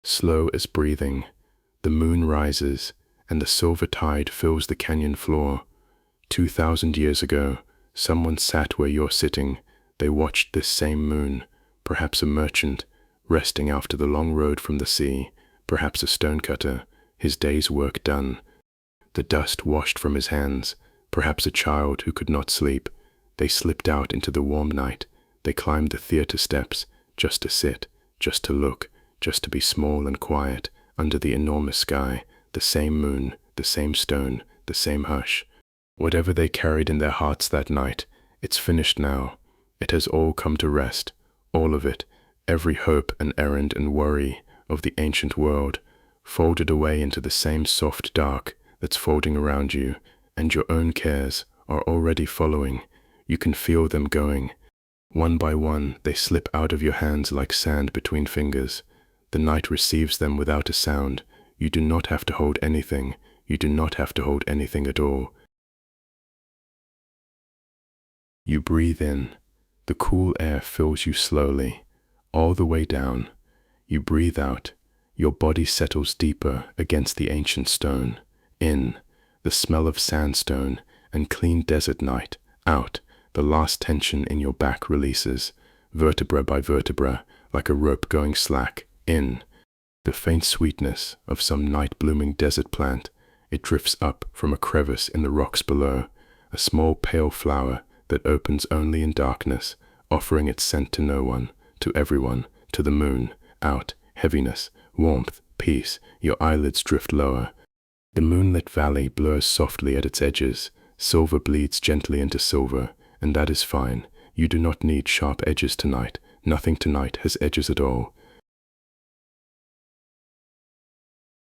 slow as breathing. The moon rises, and the silver tide fills the canyon floor. 2,000 years ago, someone sat where you're sitting. They watched this same moon, perhaps a merchant, resting after the long road from the sea, perhaps a stonecutter, his day's work done. The dust washed from his hands, perhaps a child who could not sleep. They slipped out into the warm night. They climbed the theater steps, just to sit, just to look, just to be small and quiet, under the enormous sky, the same moon, the same stone, the same hush. Whatever they carried in their hearts that night, it's finished now. It has all come to rest, all of it, every hope and errand and worry of the ancient world, folded away into the same soft dark that's folding around you, and your own cares are already following. You can feel them going. One by one, they slip out of your hands like sand between fingers. The night receives them without a sound. You do not have to hold anything. You do not have to hold anything at all. You breathe in. The cool air fills you slowly, all the way down. You breathe out. Your body settles deeper against the ancient stone. In. The smell of sandstone and clean desert night. Out. The last tension in your back releases, vertebra by vertebra, like a rope going slack. In. The faint sweetness of some night-blooming desert plant. It drifts up from a crevice in the rocks below, a small pale flower that opens only in darkness, offering its scent to no one, to everyone, to the moon. Out. Heaviness, warmth, peace. Your eyelids drift lower. The moonlit valley blurs softly at its edges. Silver bleeds gently into silver. And that is fine. You do not need sharp edges tonight. Nothing tonight has edges at all.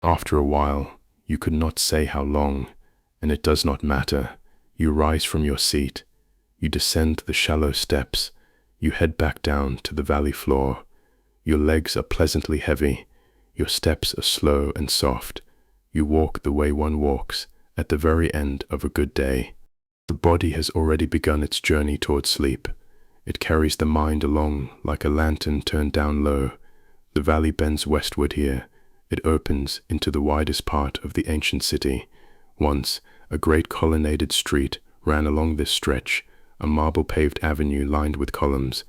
After a while, you could not say how long, and it does not matter. You rise from your seat. You descend the shallow steps. You head back down to the valley floor. Your legs are pleasantly heavy. Your steps are slow and soft. You walk the way one walks at the very end of a good day. The body has already begun its journey towards sleep. It carries the mind along like a lantern turned down low. The valley bends westward here. It opens into the widest part of the ancient city. Once, a great colonnaded street ran along this stretch, a marble-paved avenue lined with columns.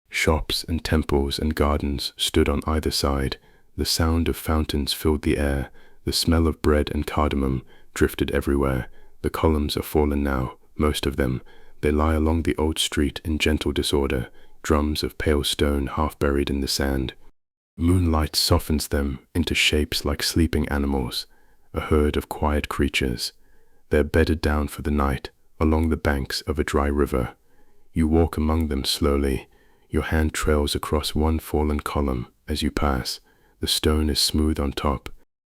Shops and temples and gardens stood on either side. The sound of fountains filled the air. The smell of bread and cardamom drifted everywhere. The columns are fallen now. Most of them. They lie along the old street in gentle disorder, drums of pale stone half buried in the sand. Moonlight softens them into shapes like sleeping animals, a herd of quiet creatures. They're bedded down for the night, along the banks of a dry river. You walk among them slowly. Your hand trails across one fallen column as you pass. The stone is smooth on top.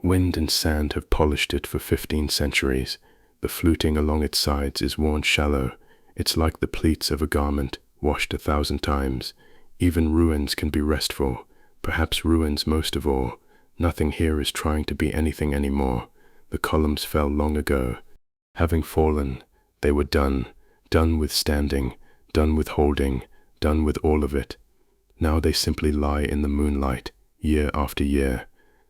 Wind and sand have polished it for 15 centuries. The fluting along its sides is worn shallow. It's like the pleats of a garment, washed 1,000 times. Even ruins can be restful, perhaps ruins most of all. Nothing here is trying to be anything anymore. The columns fell long ago. Having fallen, they were done. Done with standing, done with holding, done with all of it. Now they simply lie in the moonlight, year after year.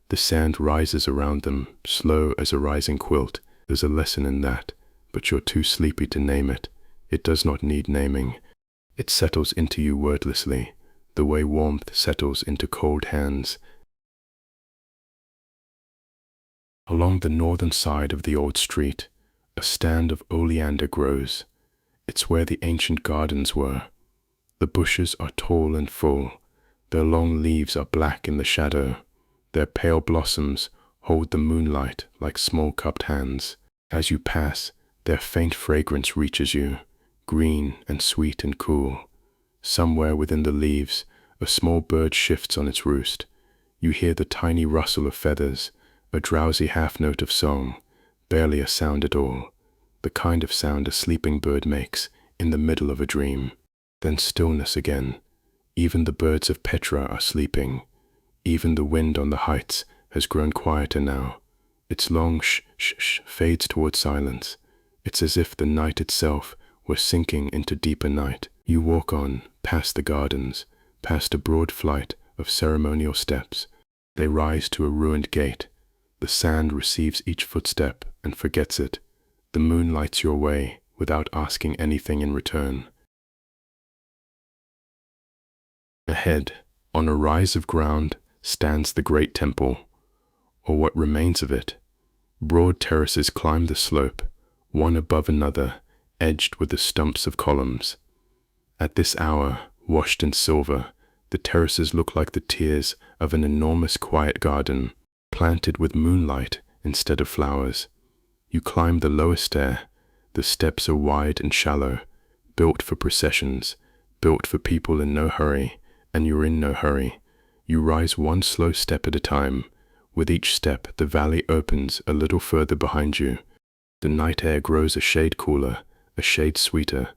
The sand rises around them, slow as a rising quilt. There's a lesson in that, but you're too sleepy to name it. It does not need naming. It settles into you wordlessly, the way warmth settles into cold hands. Along the northern side of the old street, a stand of oleander grows. It's where the ancient gardens were. The bushes are tall and full. Their long leaves are black in the shadow. Their pale blossoms hold the moonlight like small cupped hands. As you pass, their faint fragrance reaches you, green and sweet and cool. Somewhere within the leaves, a small bird shifts on its roost. You hear the tiny rustle of feathers, a drowsy half-note of song, barely a sound at all, the kind of sound a sleeping bird makes in the middle of a dream. Then stillness again. Even the birds of Petra are sleeping. Even the wind on the heights has grown quieter now. Its long shh fades toward silence. It's as if the night itself were sinking into deeper night. You walk on, past the gardens, past a broad flight of ceremonial steps. They rise to a ruined gate. The The sand receives each footstep and forgets it. The moon lights your way without asking anything in return. Ahead, on a rise of ground, stands the great temple, or what remains of it. Broad terraces climb the slope, one above another, edged with the stumps of columns. At this hour, washed in silver, the terraces look like the tiers of an enormous quiet garden, planted with moonlight instead of flowers. You climb the lower stair. The steps are wide and shallow, built for processions, built for people in no hurry, and you're in no hurry. You rise one slow step at a time. With each step, the valley opens a little further behind you. The night air grows a shade cooler, a shade sweeter.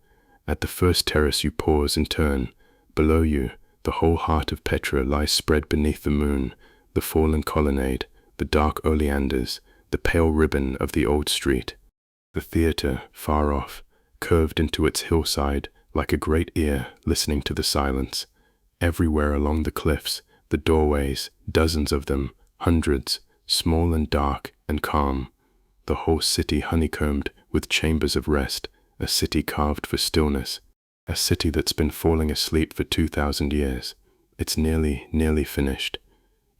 At the first terrace you pause and turn. Below you, the whole heart of Petra lies spread beneath the moon, the fallen colonnade, the dark oleanders, the pale ribbon of the old street. The theatre, far off, curved into its hillside like a great ear listening to the silence. Everywhere along the cliffs, the doorways, dozens of them, hundreds, small and dark and calm. The whole city honeycombed with chambers of rest, a city carved for stillness, a city that's been falling asleep for 2,000 years. It's nearly finished.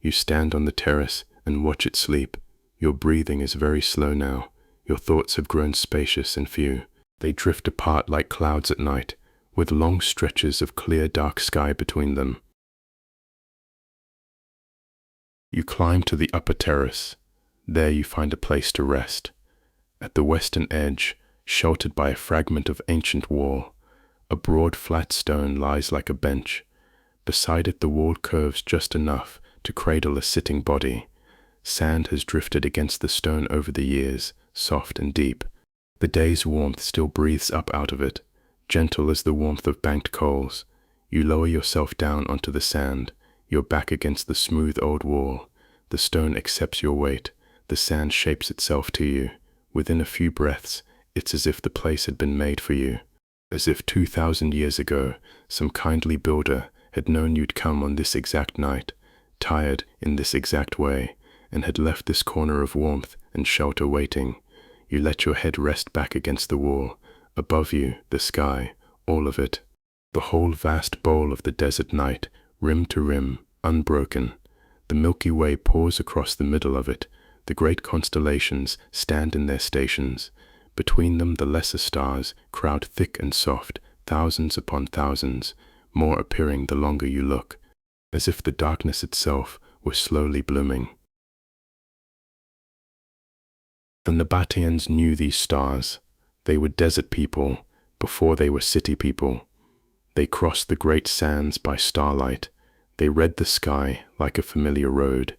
You stand on the terrace and watch it sleep. Your breathing is very slow now. Your thoughts have grown spacious and few. They drift apart like clouds at night, with long stretches of clear dark sky between them. You climb to the upper terrace. There you find a place to rest. At the western edge, sheltered by a fragment of ancient wall, a broad flat stone lies like a bench. Beside it the wall curves just enough to cradle a sitting body. Sand has drifted against the stone over the years, soft and deep. The day's warmth still breathes up out of it, gentle as the warmth of banked coals. You lower yourself down onto the sand, your back against the smooth old wall. The stone accepts your weight. The sand shapes itself to you. Within a few breaths, it's as if the place had been made for you. As if 2,000 years ago, some kindly builder had known you'd come on this exact night, tired in this exact way, and had left this corner of warmth and shelter waiting. You let your head rest back against the wall. Above you, the sky, all of it. The whole vast bowl of the desert night, rim to rim, unbroken. The Milky Way pours across the middle of it. The great constellations stand in their stations. Between them the lesser stars crowd thick and soft, thousands upon thousands, more appearing the longer you look, as if the darkness itself were slowly blooming. The Nabataeans knew these stars. They were desert people before they were city people. They crossed the great sands by starlight. They read the sky like a familiar road.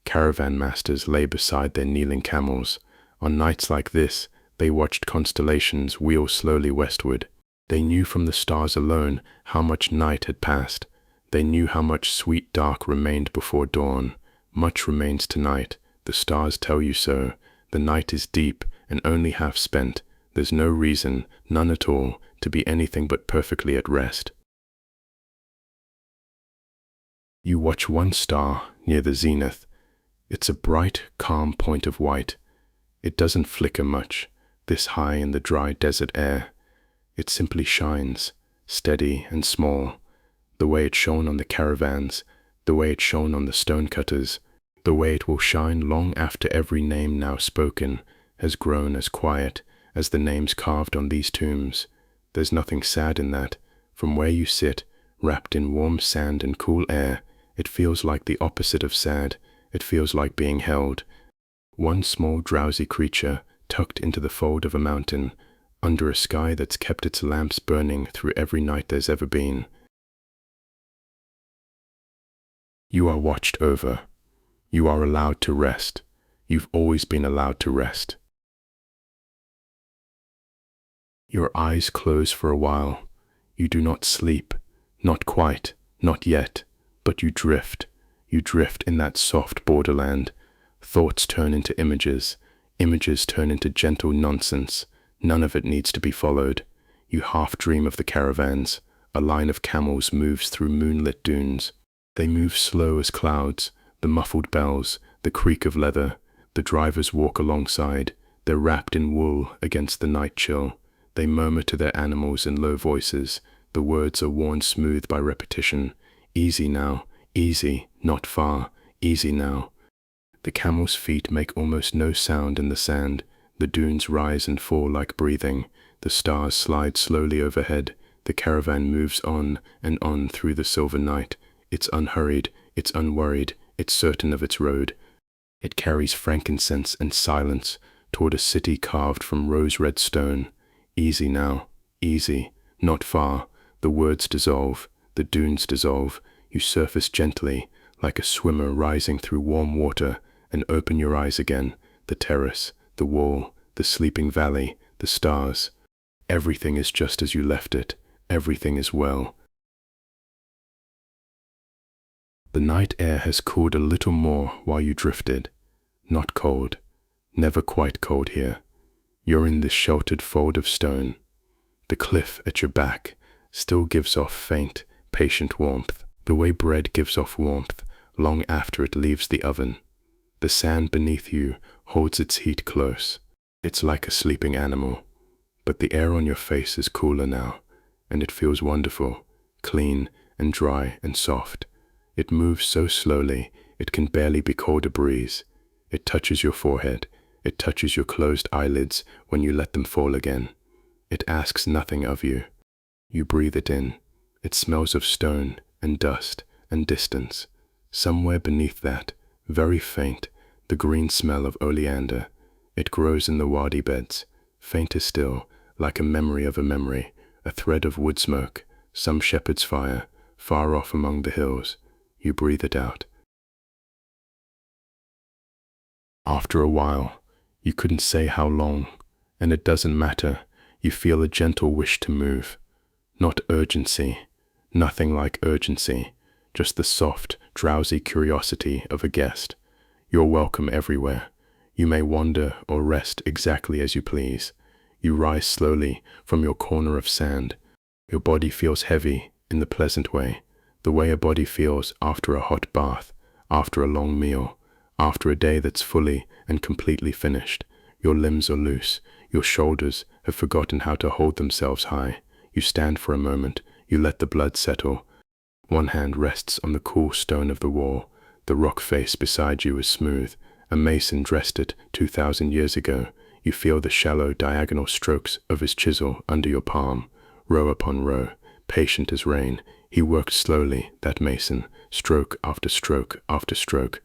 Caravan masters lay beside their kneeling camels. On nights like this, they watched constellations wheel slowly westward. They knew from the stars alone how much night had passed. They knew how much sweet dark remained before dawn. Much remains tonight. The stars tell you so. The night is deep and only half spent. There's no reason, none at all, to be anything but perfectly at rest. You watch one star near the zenith. It's a bright, calm point of white. It doesn't flicker much, this high in the dry desert air. It simply shines, steady and small, the way it shone on the caravans, the way it shone on the stonecutters, the way it will shine long after every name now spoken has grown as quiet as the names carved on these tombs. There's nothing sad in that. From where you sit, wrapped in warm sand and cool air, it feels like the opposite of sad. It feels like being held. One small drowsy creature tucked into the fold of a mountain, under a sky that's kept its lamps burning through every night there's ever been. You are watched over. You are allowed to rest. You've always been allowed to rest. Your eyes close for a while. You do not sleep. Not quite. Not yet. But you drift. You drift in that soft borderland. Thoughts turn into images. Images turn into gentle nonsense. None of it needs to be followed. You half dream of the caravans. A line of camels moves through moonlit dunes. They move slow as clouds. The muffled bells, the creak of leather, The drivers walk alongside. They're wrapped in wool against the night chill. They murmur to their animals in low voices. The words are worn smooth by repetition. Easy now, easy, not far, easy now. The camel's feet make almost no sound in the sand. The dunes rise and fall like breathing. The stars slide slowly overhead. The caravan moves on and on through the silver night. It's unhurried, it's unworried, it's certain of its road. It carries frankincense and silence toward a city carved from rose-red stone. Easy now, easy, not far. The words dissolve, the dunes dissolve. You surface gently, like a swimmer rising through warm water, and open your eyes again. The terrace, the wall, the sleeping valley, the stars. Everything is just as you left it. Everything is well. The night air has cooled a little more while you drifted. Not cold. Never quite cold here. You're in this sheltered fold of stone. The cliff at your back still gives off faint, patient warmth, the way bread gives off warmth long after it leaves the oven. The sand beneath you holds its heat close. It's like a sleeping animal. But the air on your face is cooler now, and it feels wonderful, clean and dry and soft. It moves so slowly, it can barely be called a breeze. It touches your forehead. It touches your closed eyelids when you let them fall again. It asks nothing of you. You breathe it in. It smells of stone and dust and distance. Somewhere beneath that, very faint, the green smell of oleander. It grows in the wadi beds, fainter still, like a memory of a memory, a thread of wood smoke, some shepherd's fire, far off among the hills. You breathe it out. After a while, you couldn't say how long, and it doesn't matter, you feel a gentle wish to move. Not urgency, nothing like urgency, just the soft, drowsy curiosity of a guest. You're welcome everywhere. You may wander or rest exactly as you please. You rise slowly from your corner of sand. Your body feels heavy in the pleasant way, the way a body feels after a hot bath, after a long meal, after a day that's fully and completely finished. Your limbs are loose. Your shoulders have forgotten how to hold themselves high. You stand for a moment. You let the blood settle. One hand rests on the cool stone of the wall. The rock face beside you is smooth. A mason dressed it 2,000 years ago. You feel the shallow diagonal strokes of his chisel under your palm, row upon row, patient as rain. He worked slowly, that mason, stroke after stroke after stroke,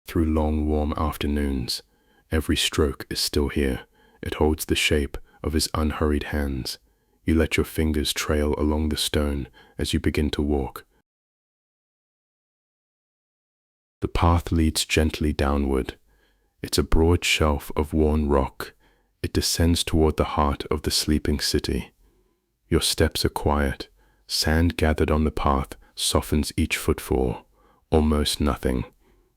through long warm afternoons. Every stroke is still here. It holds the shape of his unhurried hands. You let your fingers trail along the stone as you begin to walk. The path leads gently downward. It's a broad shelf of worn rock. It descends toward the heart of the sleeping city. Your steps are quiet. Sand gathered on the path softens each footfall. Almost nothing.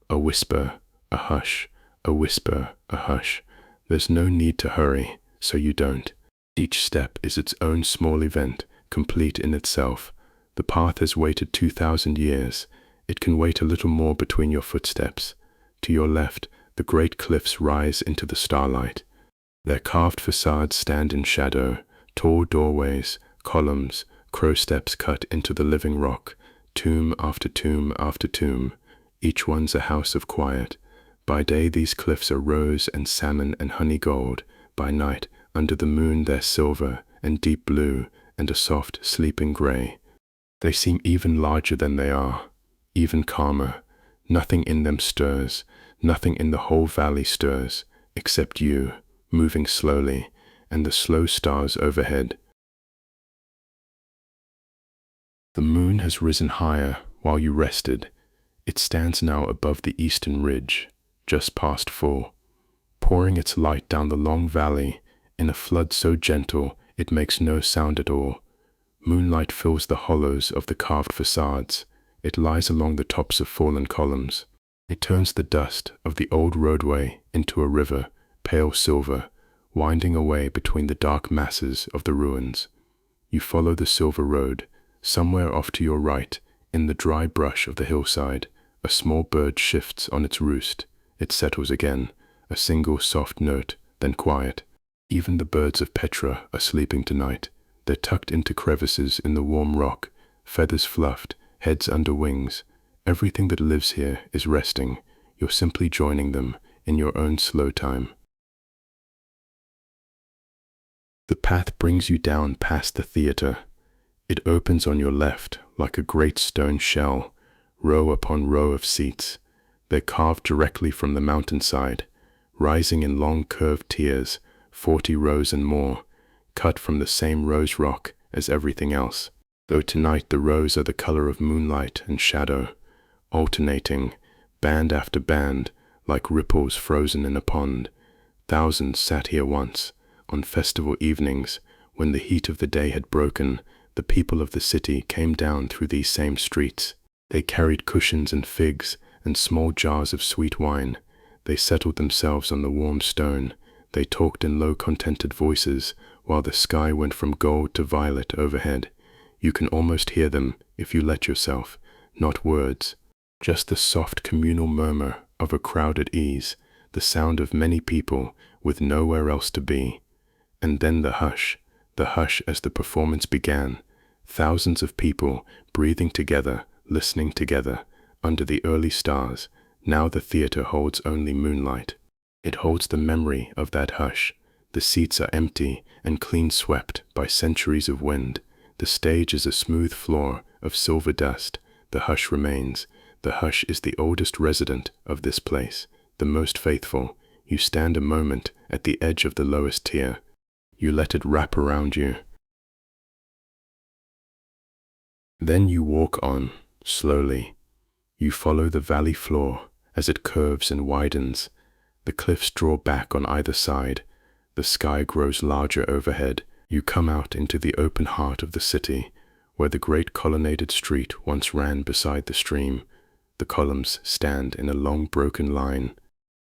A whisper, a hush, a whisper, a hush. There's no need to hurry, so you don't. Each step is its own small event, complete in itself. The path has waited 2,000 years. It can wait a little more between your footsteps. To your left, the great cliffs rise into the starlight. Their carved façades stand in shadow, tall doorways, columns, crow steps cut into the living rock, tomb after tomb after tomb. Each one's a house of quiet. By day these cliffs are rose and salmon and honey gold. By night, under the moon they're silver and deep blue and a soft, sleeping gray. They seem even larger than they are, even calmer. Nothing in them stirs, nothing in the whole valley stirs, except you, moving slowly, and the slow stars overhead. The moon has risen higher while you rested. It stands now above the eastern ridge, just past full, pouring its light down the long valley in a flood so gentle it makes no sound at all. Moonlight fills the hollows of the carved façades. It lies along the tops of fallen columns. It turns the dust of the old roadway into a river, pale silver, winding away between the dark masses of the ruins. You follow the silver road. Somewhere off to your right, in the dry brush of the hillside, a small bird shifts on its roost. It settles again, a single soft note, then quiet. Even the birds of Petra are sleeping tonight. They're tucked into crevices in the warm rock, feathers fluffed, heads under wings. Everything that lives here is resting. You're simply joining them in your own slow time. The path brings you down past the theater. It opens on your left like a great stone shell, row upon row of seats. They're carved directly from the mountainside, rising in long curved tiers, 40 rows and more, cut from the same rose rock as everything else. Though tonight the rows are the color of moonlight and shadow, alternating, band after band, like ripples frozen in a pond. Thousands sat here once, on festival evenings, when the heat of the day had broken. The people of the city came down through these same streets. They carried cushions and figs and small jars of sweet wine. They settled themselves on the warm stone. They talked in low, contented voices, while the sky went from gold to violet overhead. You can almost hear them if you let yourself, not words, just the soft communal murmur of a crowd at ease, the sound of many people with nowhere else to be. And then the hush as the performance began. Thousands of people breathing together, listening together, under the early stars. Now the theater holds only moonlight. It holds the memory of that hush. The seats are empty and clean swept by centuries of wind. The stage is a smooth floor of silver dust. The hush remains. The hush is the oldest resident of this place, the most faithful. You stand a moment at the edge of the lowest tier. You let it wrap around you. Then you walk on, slowly. You follow the valley floor as it curves and widens. The cliffs draw back on either side. The sky grows larger overhead. You come out into the open heart of the city, where the great colonnaded street once ran beside the stream. The columns stand in a long broken line,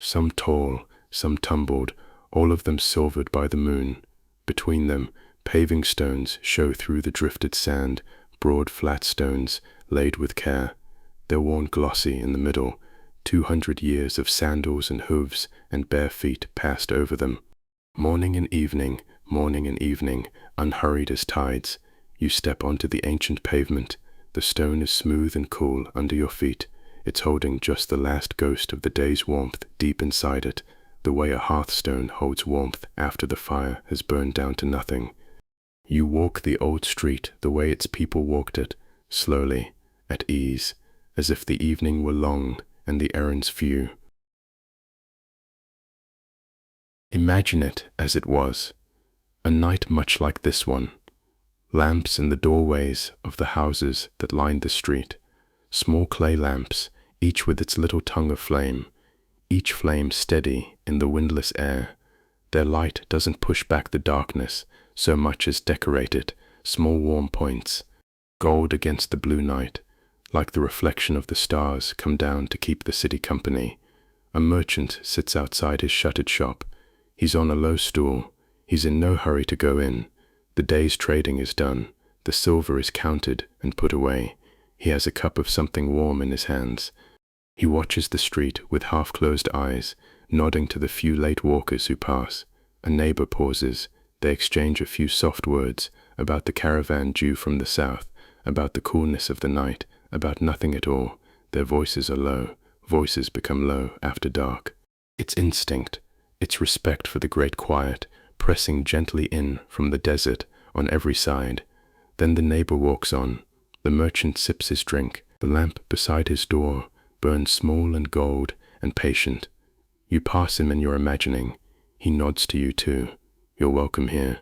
some tall, some tumbled, all of them silvered by the moon. Between them, paving stones show through the drifted sand, broad flat stones laid with care. They're worn glossy in the middle. 200 years of sandals and hooves and bare feet passed over them. Morning and evening, unhurried as tides. You step onto the ancient pavement. The stone is smooth and cool under your feet. It's holding just the last ghost of the day's warmth deep inside it, the way a hearthstone holds warmth after the fire has burned down to nothing. You walk the old street the way its people walked it, slowly, at ease, as if the evening were long and the errands few. Imagine it as it was, a night much like this one. Lamps in the doorways of the houses that lined the street, small clay lamps, each with its little tongue of flame, each flame steady in the windless air. Their light doesn't push back the darkness so much as decorate it, small warm points, gold against the blue night, like the reflection of the stars come down to keep the city company. A merchant sits outside his shuttered shop. He's on a low stool. He's in no hurry to go in. The day's trading is done. The silver is counted and put away. He has a cup of something warm in his hands. He watches the street with half-closed eyes, nodding to the few late walkers who pass. A neighbor pauses. They exchange a few soft words about the caravan due from the south, about the coolness of the night, about nothing at all. Their voices are low. Voices become low after dark. It's instinct. It's respect for the great quiet, pressing gently in from the desert on every side. Then the neighbor walks on. The merchant sips his drink. The lamp beside his door burns small and gold and patient. You pass him in your imagining. He nods to you too. You're welcome here.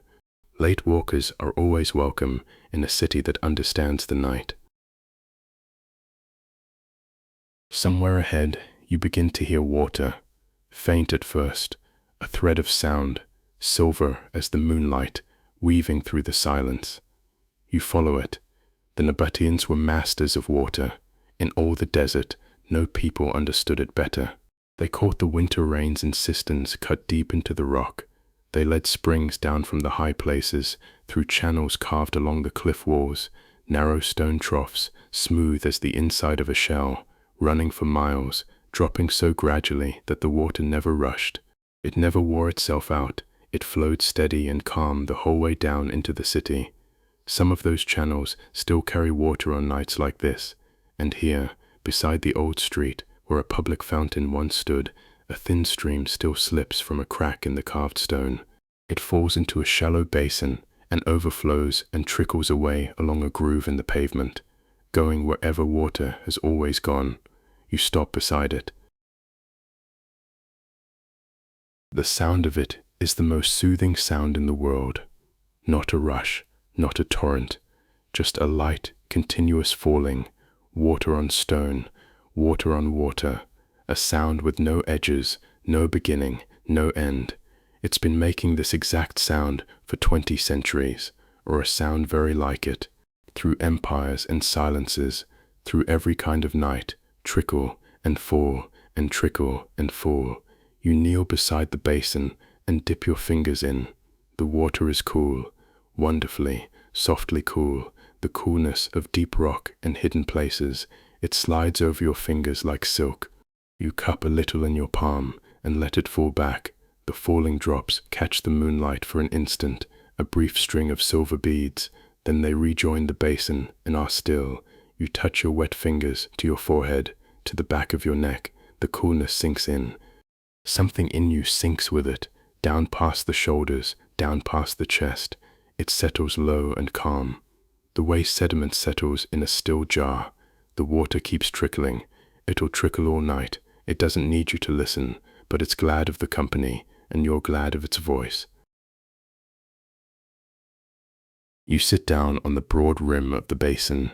Late walkers are always welcome in a city that understands the night. Somewhere ahead, you begin to hear water, faint at first, a thread of sound, silver as the moonlight, weaving through the silence. You follow it. The Nabataeans were masters of water. In all the desert, no people understood it better. They caught the winter rains in cisterns cut deep into the rock. They led springs down from the high places, through channels carved along the cliff walls, narrow stone troughs, smooth as the inside of a shell, running for miles, dropping so gradually that the water never rushed. It never wore itself out. It flowed steady and calm the whole way down into the city. Some of those channels still carry water on nights like this, and here, beside the old street, where a public fountain once stood, a thin stream still slips from a crack in the carved stone. It falls into a shallow basin and overflows and trickles away along a groove in the pavement, going wherever water has always gone. You stop beside it. The sound of it is the most soothing sound in the world. Not a rush, not a torrent, just a light, continuous falling, water on stone, water on water, a sound with no edges, no beginning, no end. It's been making this exact sound for 20 centuries, or a sound very like it, through empires and silences, through every kind of night, trickle and fall and trickle and fall. You kneel beside the basin and dip your fingers in. The water is cool, wonderfully, softly cool, the coolness of deep rock and hidden places. It slides over your fingers like silk. You cup a little in your palm and let it fall back. The falling drops catch the moonlight for an instant, a brief string of silver beads. Then they rejoin the basin and are still. You touch your wet fingers to your forehead, to the back of your neck. The coolness sinks in. Something in you sinks with it, down past the shoulders, down past the chest. It settles low and calm. The way sediment settles in a still jar. The water keeps trickling. It'll trickle all night. It doesn't need you to listen, but it's glad of the company, and you're glad of its voice. You sit down on the broad rim of the basin.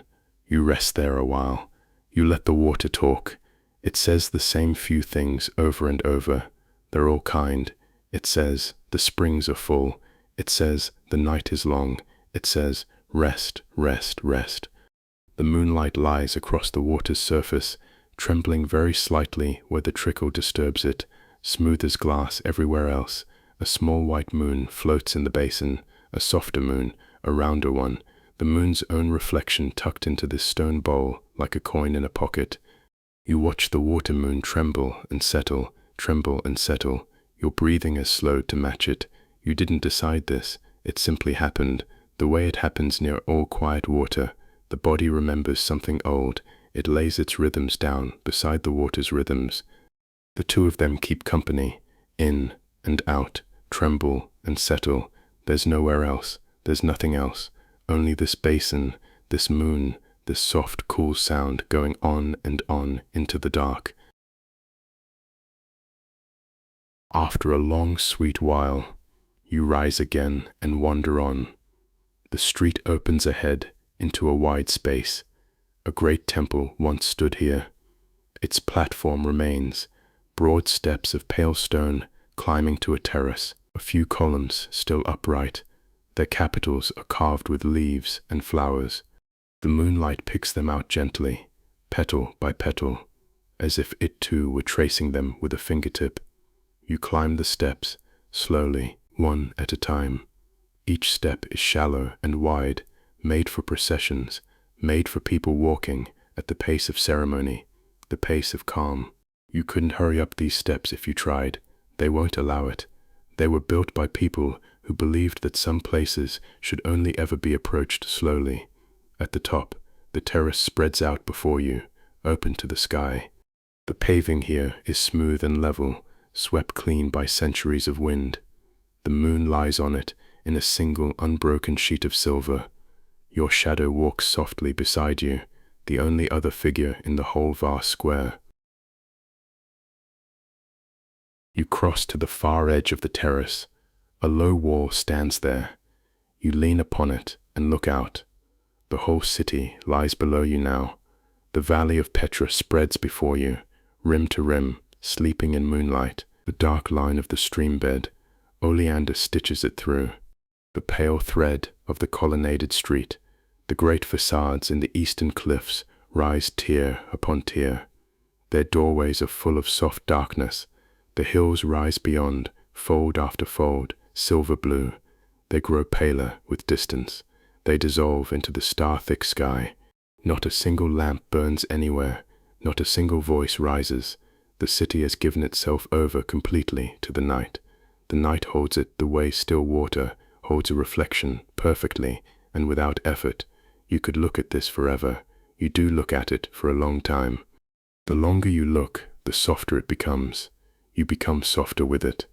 You rest there a while. You let the water talk. It says the same few things over and over. They're all kind. It says, the springs are full. It says, the night is long. It says, rest, rest, rest. The moonlight lies across the water's surface, trembling very slightly where the trickle disturbs it, smooth as glass everywhere else. A small white moon floats in the basin, a softer moon, a rounder one, the moon's own reflection tucked into this stone bowl like a coin in a pocket. You watch the water moon tremble and settle, tremble and settle. Your breathing has slowed to match it. You didn't decide this. It simply happened, the way it happens near all quiet water. The body remembers something old. It lays its rhythms down beside the water's rhythms. The two of them keep company, in and out, tremble and settle. There's nowhere else. There's nothing else. Only this basin, this moon, this soft, cool sound going on and on into the dark. After a long, sweet while, you rise again and wander on. The street opens ahead into a wide space. A great temple once stood here. Its platform remains, broad steps of pale stone climbing to a terrace, a few columns still upright. Their capitals are carved with leaves and flowers. The moonlight picks them out gently, petal by petal, as if it too were tracing them with a fingertip. You climb the steps, slowly, one at a time. Each step is shallow and wide, made for processions, made for people walking at the pace of ceremony, the pace of calm. You couldn't hurry up these steps if you tried. They won't allow it. They were built by people who believed that some places should only ever be approached slowly. At the top, the terrace spreads out before you, open to the sky. The paving here is smooth and level, swept clean by centuries of wind. The moon lies on it in a single unbroken sheet of silver. Your shadow walks softly beside you, the only other figure in the whole vast square. You cross to the far edge of the terrace. A low wall stands there. You lean upon it and look out. The whole city lies below you now. The valley of Petra spreads before you, rim to rim, sleeping in moonlight. The dark line of the stream bed, oleander stitches it through. The pale thread of the Colonnaded Street. The great façades in the eastern cliffs rise tier upon tier. Their doorways are full of soft darkness. The hills rise beyond, fold after fold, silver blue. They grow paler with distance. They dissolve into the star-thick sky. Not a single lamp burns anywhere. Not a single voice rises. The city has given itself over completely to the night. The night holds it the way still water holds a reflection, perfectly and without effort. You could look at this forever. You do look at it for a long time. The longer you look, the softer it becomes. You become softer with it.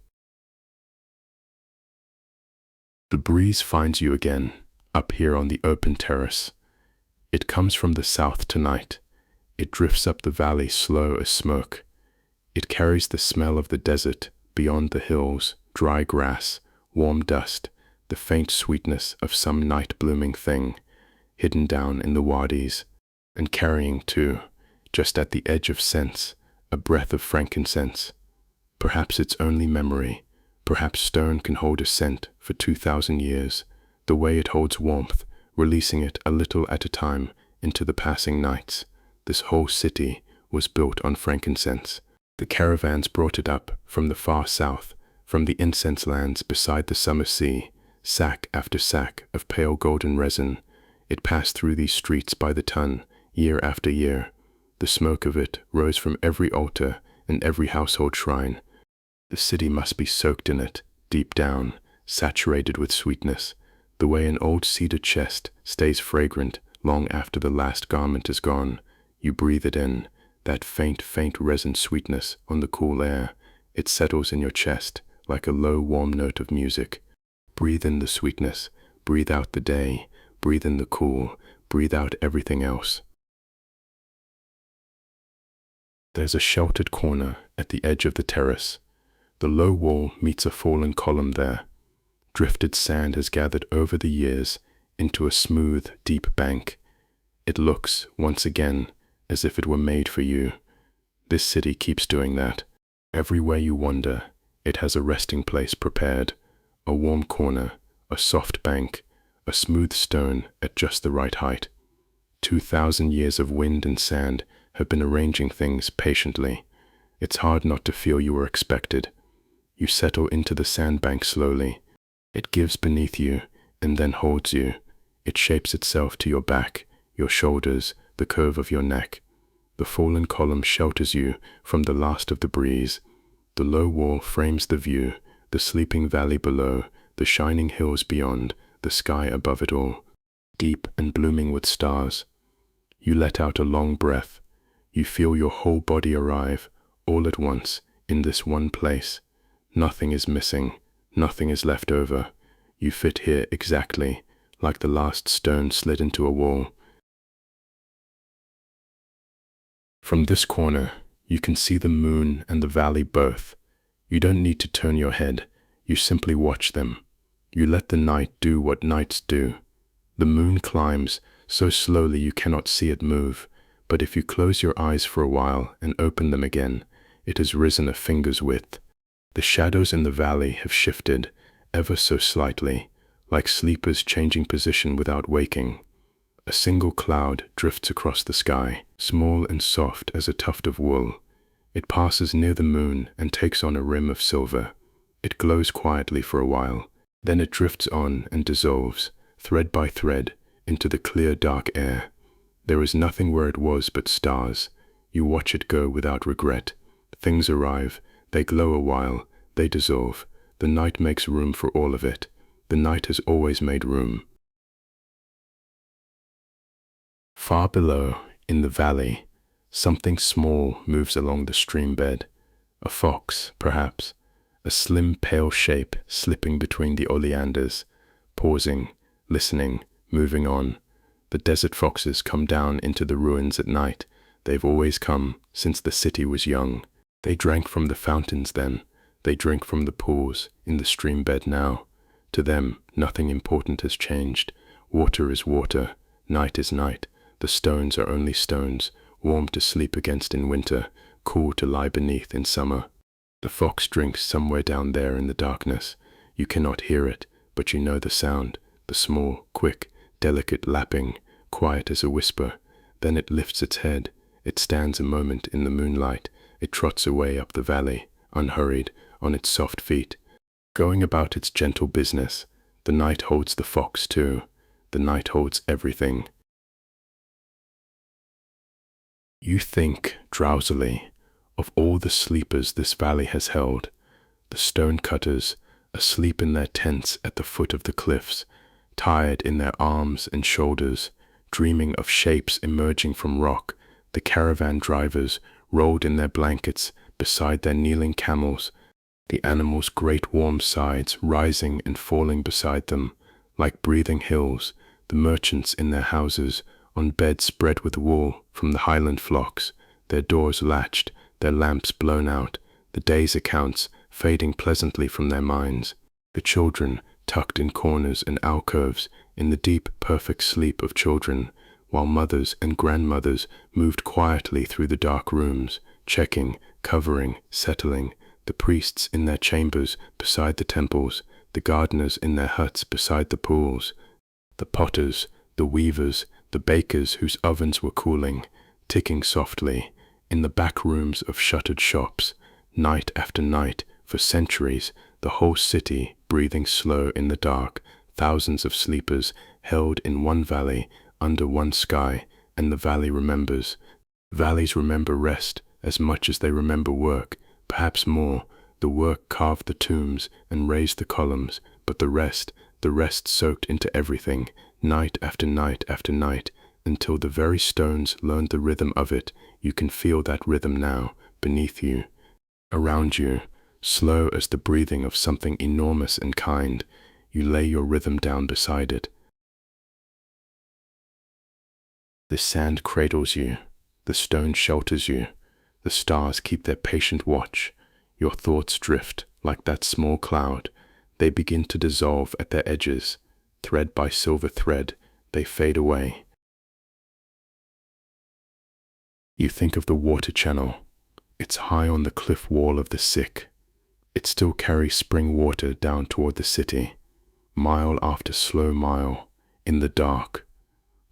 The breeze finds you again, up here on the open terrace. It comes from the south tonight. It drifts up the valley slow as smoke. It carries the smell of the desert, beyond the hills, dry grass, warm dust, the faint sweetness of some night-blooming thing, hidden down in the wadis, and carrying too, just at the edge of sense, a breath of frankincense. Perhaps it's only memory. Perhaps stone can hold a scent for 2,000 years, the way it holds warmth, releasing it a little at a time into the passing nights. This whole city was built on frankincense. The caravans brought it up from the far south, from the incense lands beside the summer sea, sack after sack of pale golden resin. It passed through these streets by the ton, year after year. The smoke of it rose from every altar and every household shrine. The city must be soaked in it, deep down, saturated with sweetness, the way an old cedar chest stays fragrant long after the last garment is gone. You breathe it in, that faint, faint resin sweetness on the cool air. It settles in your chest like a low, warm note of music. Breathe in the sweetness, breathe out the day, breathe in the cool, breathe out everything else. There's a sheltered corner at the edge of the terrace. The low wall meets a fallen column there. Drifted sand has gathered over the years into a smooth, deep bank. It looks, once again, as if it were made for you. This city keeps doing that. Everywhere you wander, it has a resting place prepared, a warm corner, a soft bank, a smooth stone at just the right height. 2,000 years of wind and sand have been arranging things patiently. It's hard not to feel you were expected. You settle into the sandbank slowly. It gives beneath you and then holds you. It shapes itself to your back, your shoulders, the curve of your neck. The fallen column shelters you from the last of the breeze. The low wall frames the view, the sleeping valley below, the shining hills beyond, the sky above it all, deep and blooming with stars. You let out a long breath. You feel your whole body arrive, all at once, in this one place. Nothing is missing, nothing is left over. You fit here exactly, like the last stone slid into a wall. From this corner, you can see the moon and the valley both. You don't need to turn your head, you simply watch them. You let the night do what nights do. The moon climbs so slowly you cannot see it move, but if you close your eyes for a while and open them again, it has risen a finger's width. The shadows in the valley have shifted, ever so slightly, like sleepers changing position without waking. A single cloud drifts across the sky, small and soft as a tuft of wool. It passes near the moon and takes on a rim of silver. It glows quietly for a while, then it drifts on and dissolves, thread by thread, into the clear dark air. There is nothing where it was but stars. You watch it go without regret. Things arrive, they glow a while, they dissolve. The night makes room for all of it. The night has always made room. Far below, in the valley, something small moves along the stream bed. A fox, perhaps, a slim pale shape slipping between the oleanders, pausing, listening, moving on. The desert foxes come down into the ruins at night. They've always come, since the city was young. They drank from the fountains then. They drink from the pools in the stream bed now. To them, nothing important has changed. Water is water, night is night. The stones are only stones, warm to sleep against in winter, cool to lie beneath in summer. The fox drinks somewhere down there in the darkness. You cannot hear it, but you know the sound, the small, quick, delicate lapping, quiet as a whisper. Then it lifts its head. It stands a moment in the moonlight. It trots away up the valley, unhurried, on its soft feet, going about its gentle business. The night holds the fox too. The night holds everything. You think, drowsily, Of all the sleepers this valley has held, the stone-cutters, asleep in their tents at the foot of the cliffs, tired in their arms and shoulders, dreaming of shapes emerging from rock, the caravan drivers rolled in their blankets beside their kneeling camels, the animals' great warm sides rising and falling beside them, like breathing hills, the merchants in their houses, on beds spread with wool from the highland flocks, their doors latched, their lamps blown out, the day's accounts fading pleasantly from their minds, the children tucked in corners and alcoves in the deep, perfect sleep of children, while mothers and grandmothers moved quietly through the dark rooms, checking, covering, settling, the priests in their chambers beside the temples, the gardeners in their huts beside the pools, the potters, the weavers, the bakers whose ovens were cooling, ticking softly, in the back rooms of shuttered shops, night after night, for centuries, the whole city breathing slow in the dark, thousands of sleepers held in one valley, under one sky, and the valley remembers. Valleys remember rest as much as they remember work, perhaps more. The work carved the tombs and raised the columns, but the rest soaked into everything, night after night after night, until the very stones learned the rhythm of it. You can feel that rhythm now, beneath you, around you, slow as the breathing of something enormous and kind. You lay your rhythm down beside it. The sand cradles you, the stone shelters you, the stars keep their patient watch. Your thoughts drift like that small cloud. They begin to dissolve at their edges. Thread by silver thread, they fade away. You think of the water channel. It's high on the cliff wall of the sick. It still carries spring water down toward the city, mile after slow mile, in the dark.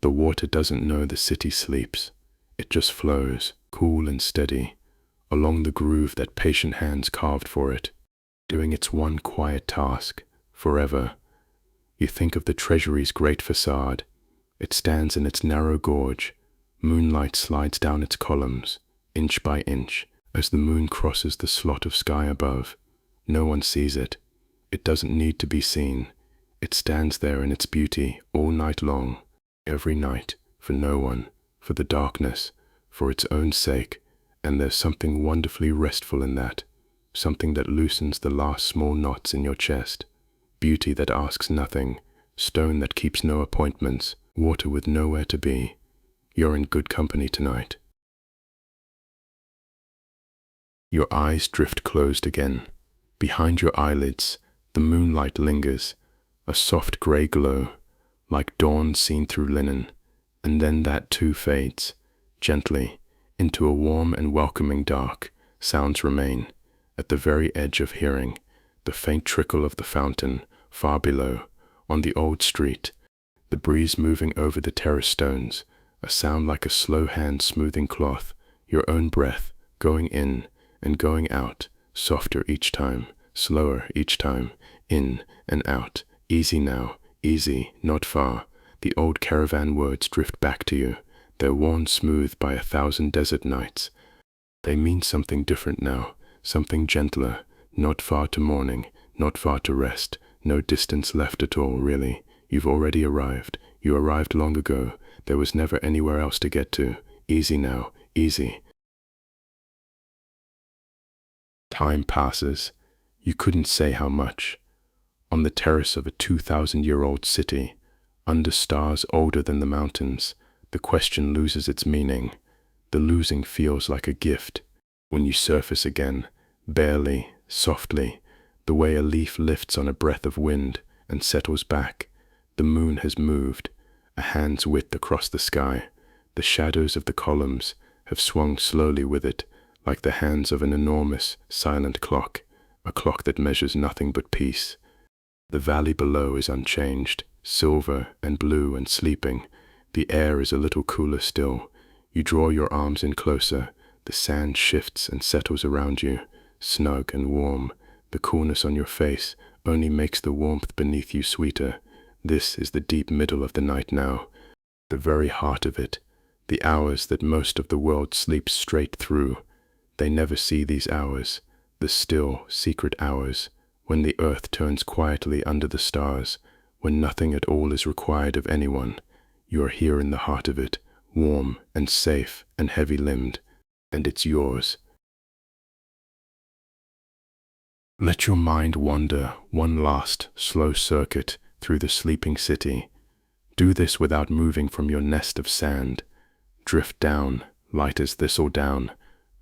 The water doesn't know the city sleeps. It just flows, cool and steady, along the groove that patient hands carved for it, doing its one quiet task, forever. You think of the Treasury's great façade. It stands in its narrow gorge. Moonlight slides down its columns, inch by inch, as the moon crosses the slot of sky above. No one sees it. It doesn't need to be seen. It stands there in its beauty all night long, every night, for no one, for the darkness, for its own sake, and there's something wonderfully restful in that, something that loosens the last small knots in your chest, beauty that asks nothing, stone that keeps no appointments, water with nowhere to be. You're in good company tonight. Your eyes drift closed again. Behind your eyelids, the moonlight lingers, a soft gray glow, like dawn seen through linen, and then that too fades, gently, into a warm and welcoming dark. Sounds remain, at the very edge of hearing, the faint trickle of the fountain, far below, on the old street, the breeze moving over the terrace stones, a sound like a slow hand smoothing cloth, your own breath, going in and going out, softer each time, slower each time, in and out, easy now, easy, not far. The old caravan words drift back to you. They're worn smooth by 1,000 desert nights. They mean something different now, something gentler, not far to morning, not far to rest, no distance left at all, really. You've already arrived. You arrived long ago. There was never anywhere else to get to. Easy now, easy. Time passes. You couldn't say how much. On the terrace of a 2,000-year-old city, under stars older than the mountains, the question loses its meaning. The losing feels like a gift. When you surface again, barely, softly, the way a leaf lifts on a breath of wind and settles back, the moon has moved, a hand's width across the sky. The shadows of the columns have swung slowly with it, like the hands of an enormous, silent clock, a clock that measures nothing but peace. The valley below is unchanged, silver and blue and sleeping. The air is a little cooler still. You draw your arms in closer. The sand shifts and settles around you, snug and warm. The coolness on your face only makes the warmth beneath you sweeter. This is the deep middle of the night now, the very heart of it, the hours that most of the world sleeps straight through. They never see these hours, the still, secret hours, when the earth turns quietly under the stars, when nothing at all is required of anyone. You are here in the heart of it, warm and safe and heavy-limbed, and it's yours. Let your mind wander one last, slow circuit through the sleeping city. Do this without moving from your nest of sand. Drift down, light as thistle down,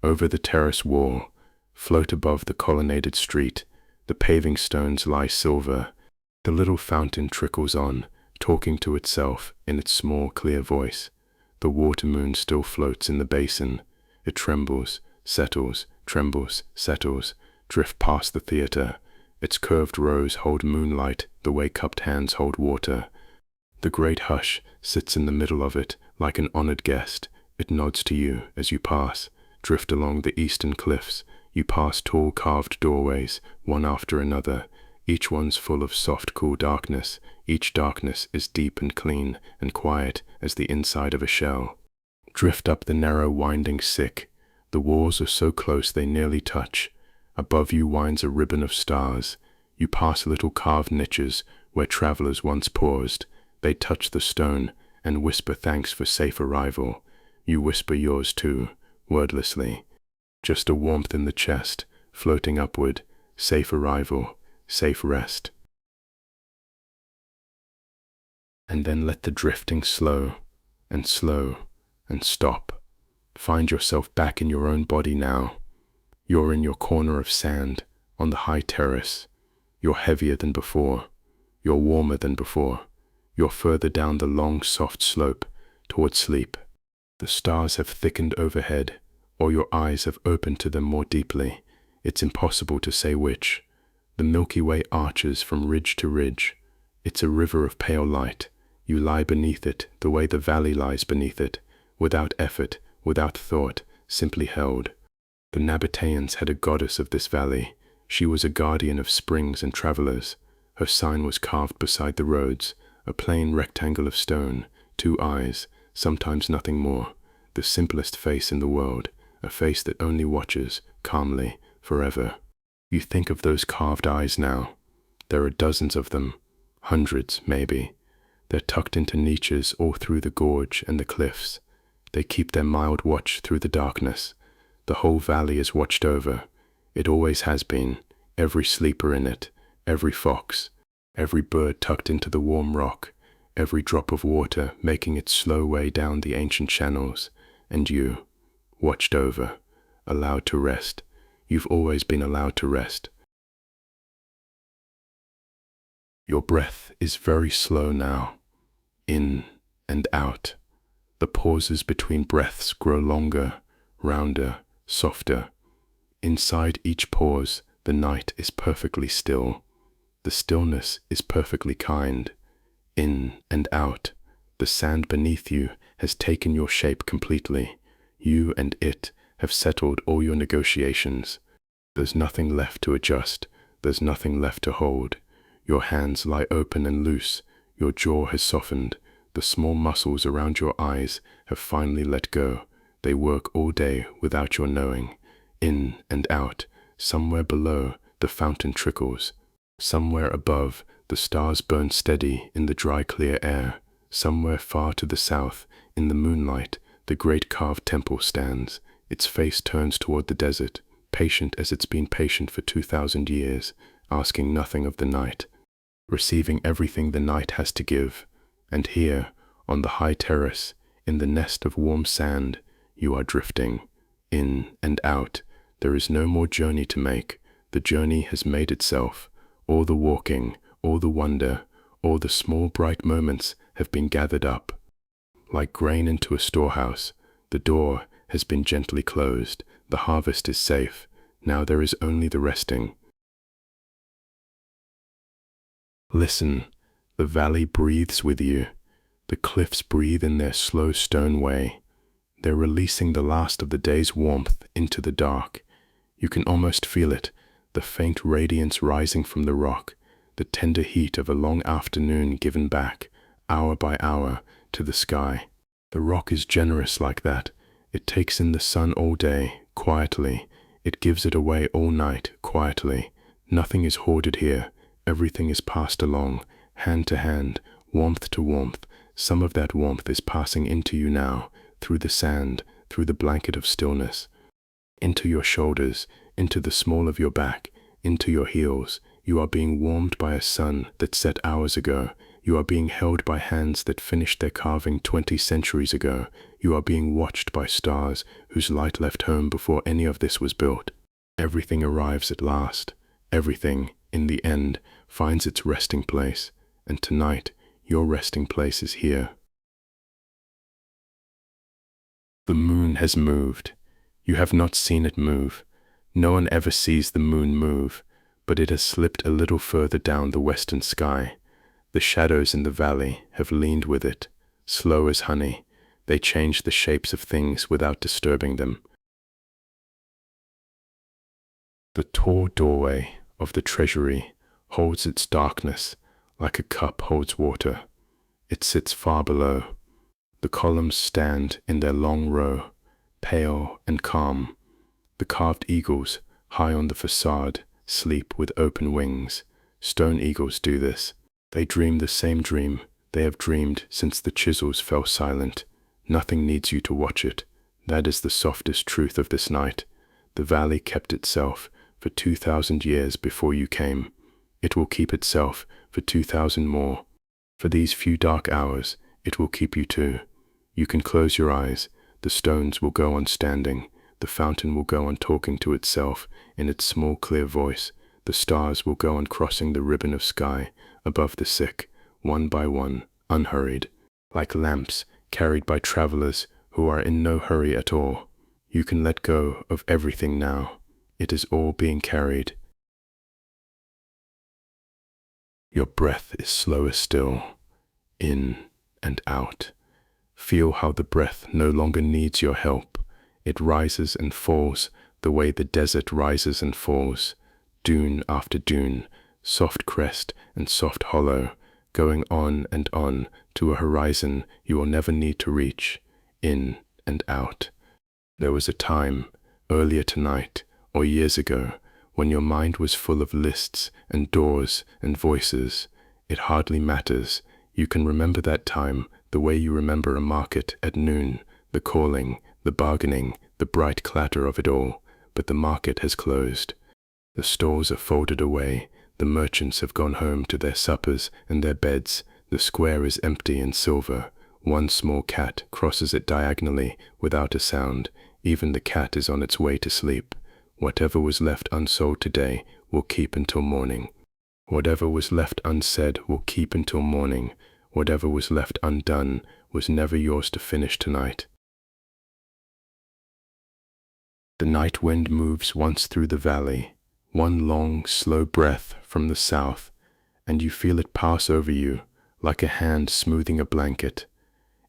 over the terrace wall, float above the colonnaded street. The paving stones lie silver. The little fountain trickles on, talking to itself in its small, clear voice. The water moon still floats in the basin. It trembles, settles, trembles, settles, drift past the theater. Its curved rows hold moonlight the way cupped hands hold water. The great hush sits in the middle of it like an honored guest. It nods to you as you pass. Drift along the eastern cliffs. You pass tall carved doorways, one after another. Each one's full of soft, cool darkness. Each darkness is deep and clean and quiet as the inside of a shell. Drift up the narrow, winding sick. The walls are so close they nearly touch. Above you winds a ribbon of stars. You pass little carved niches where travelers once paused. They touch the stone and whisper thanks for safe arrival. You whisper yours too, wordlessly. Just a warmth in the chest, floating upward, safe arrival, safe rest. And then let the drifting slow and stop. Find yourself back in your own body now. You're in your corner of sand, on the high terrace. You're heavier than before. You're warmer than before. You're further down the long, soft slope, toward sleep. The stars have thickened overhead, or your eyes have opened to them more deeply. It's impossible to say which. The Milky Way arches from ridge to ridge. It's a river of pale light. You lie beneath it the way the valley lies beneath it, without effort, without thought, simply held. The Nabataeans had a goddess of this valley. She was a guardian of springs and travelers. Her sign was carved beside the roads, a plain rectangle of stone, 2 eyes, sometimes nothing more, the simplest face in the world, a face that only watches, calmly, forever. You think of those carved eyes now. There are dozens of them, hundreds, maybe. They're tucked into niches all through the gorge and the cliffs. They keep their mild watch through the darkness. The whole valley is watched over. It always has been, every sleeper in it, every fox, every bird tucked into the warm rock, every drop of water making its slow way down the ancient channels, and you, watched over, allowed to rest. You've always been allowed to rest. Your breath is very slow now, in and out. The pauses between breaths grow longer, rounder, softer. Inside each pause, the night is perfectly still. The stillness is perfectly kind. In and out, the sand beneath you has taken your shape completely. You and it have settled all your negotiations. There's nothing left to adjust. There's nothing left to hold. Your hands lie open and loose. Your jaw has softened. The small muscles around your eyes have finally let go. They work all day without your knowing. In and out, somewhere below, the fountain trickles. Somewhere above, the stars burn steady in the dry, clear air. Somewhere far to the south, in the moonlight, the great carved temple stands. Its face turns toward the desert, patient as it's been patient for 2,000 years, asking nothing of the night, receiving everything the night has to give. And here, on the high terrace, in the nest of warm sand, you are drifting, in and out. There is no more journey to make. The journey has made itself. All the walking, all the wonder, all the small bright moments have been gathered up. Like grain into a storehouse, the door has been gently closed. The harvest is safe. Now there is only the resting. Listen, the valley breathes with you. The cliffs breathe in their slow stone way. They're releasing the last of the day's warmth into the dark. You can almost feel it, the faint radiance rising from the rock, the tender heat of a long afternoon given back, hour by hour, to the sky. The rock is generous like that. It takes in the sun all day, quietly. It gives it away all night, quietly. Nothing is hoarded here. Everything is passed along, hand to hand, warmth to warmth. Some of that warmth is passing into you now, through the sand, through the blanket of stillness, into your shoulders, into the small of your back, into your heels. You are being warmed by a sun that set hours ago. You are being held by hands that finished their carving 20 centuries ago. You are being watched by stars whose light left home before any of this was built. Everything arrives at last. Everything, in the end, finds its resting place. And tonight, your resting place is here. The moon has moved. You have not seen it move. No one ever sees the moon move, but it has slipped a little further down the western sky. The shadows in the valley have leaned with it, slow as honey. They change the shapes of things without disturbing them. The tall doorway of the Treasury holds its darkness like a cup holds water. It sits far below. The columns stand in their long row, pale and calm. The carved eagles, high on the façade, sleep with open wings. Stone eagles do this. They dream the same dream they have dreamed since the chisels fell silent. Nothing needs you to watch it. That is the softest truth of this night. The valley kept itself for 2,000 years before you came. It will keep itself for 2,000 more. For these few dark hours, it will keep you too. You can close your eyes. The stones will go on standing. The fountain will go on talking to itself in its small clear voice. The stars will go on crossing the ribbon of sky above the sick, one by one, unhurried, like lamps carried by travelers who are in no hurry at all. You can let go of everything now. It is all being carried. Your breath is slower still, in and out. Feel how the breath no longer needs your help. It rises and falls the way the desert rises and falls, dune after dune, soft crest and soft hollow, going on and on to a horizon you will never need to reach, in and out. There was a time, earlier tonight or years ago, when your mind was full of lists and doors and voices. It hardly matters. You can remember that time the way you remember a market at noon, the calling, the bargaining, the bright clatter of it all. But the market has closed. The stalls are folded away. The merchants have gone home to their suppers and their beds. The square is empty and silver. One small cat crosses it diagonally without a sound. Even the cat is on its way to sleep. Whatever was left unsold today will keep until morning. Whatever was left unsaid will keep until morning. Whatever was left undone was never yours to finish tonight. The night wind moves once through the valley, one long, slow breath from the south, and you feel it pass over you like a hand smoothing a blanket.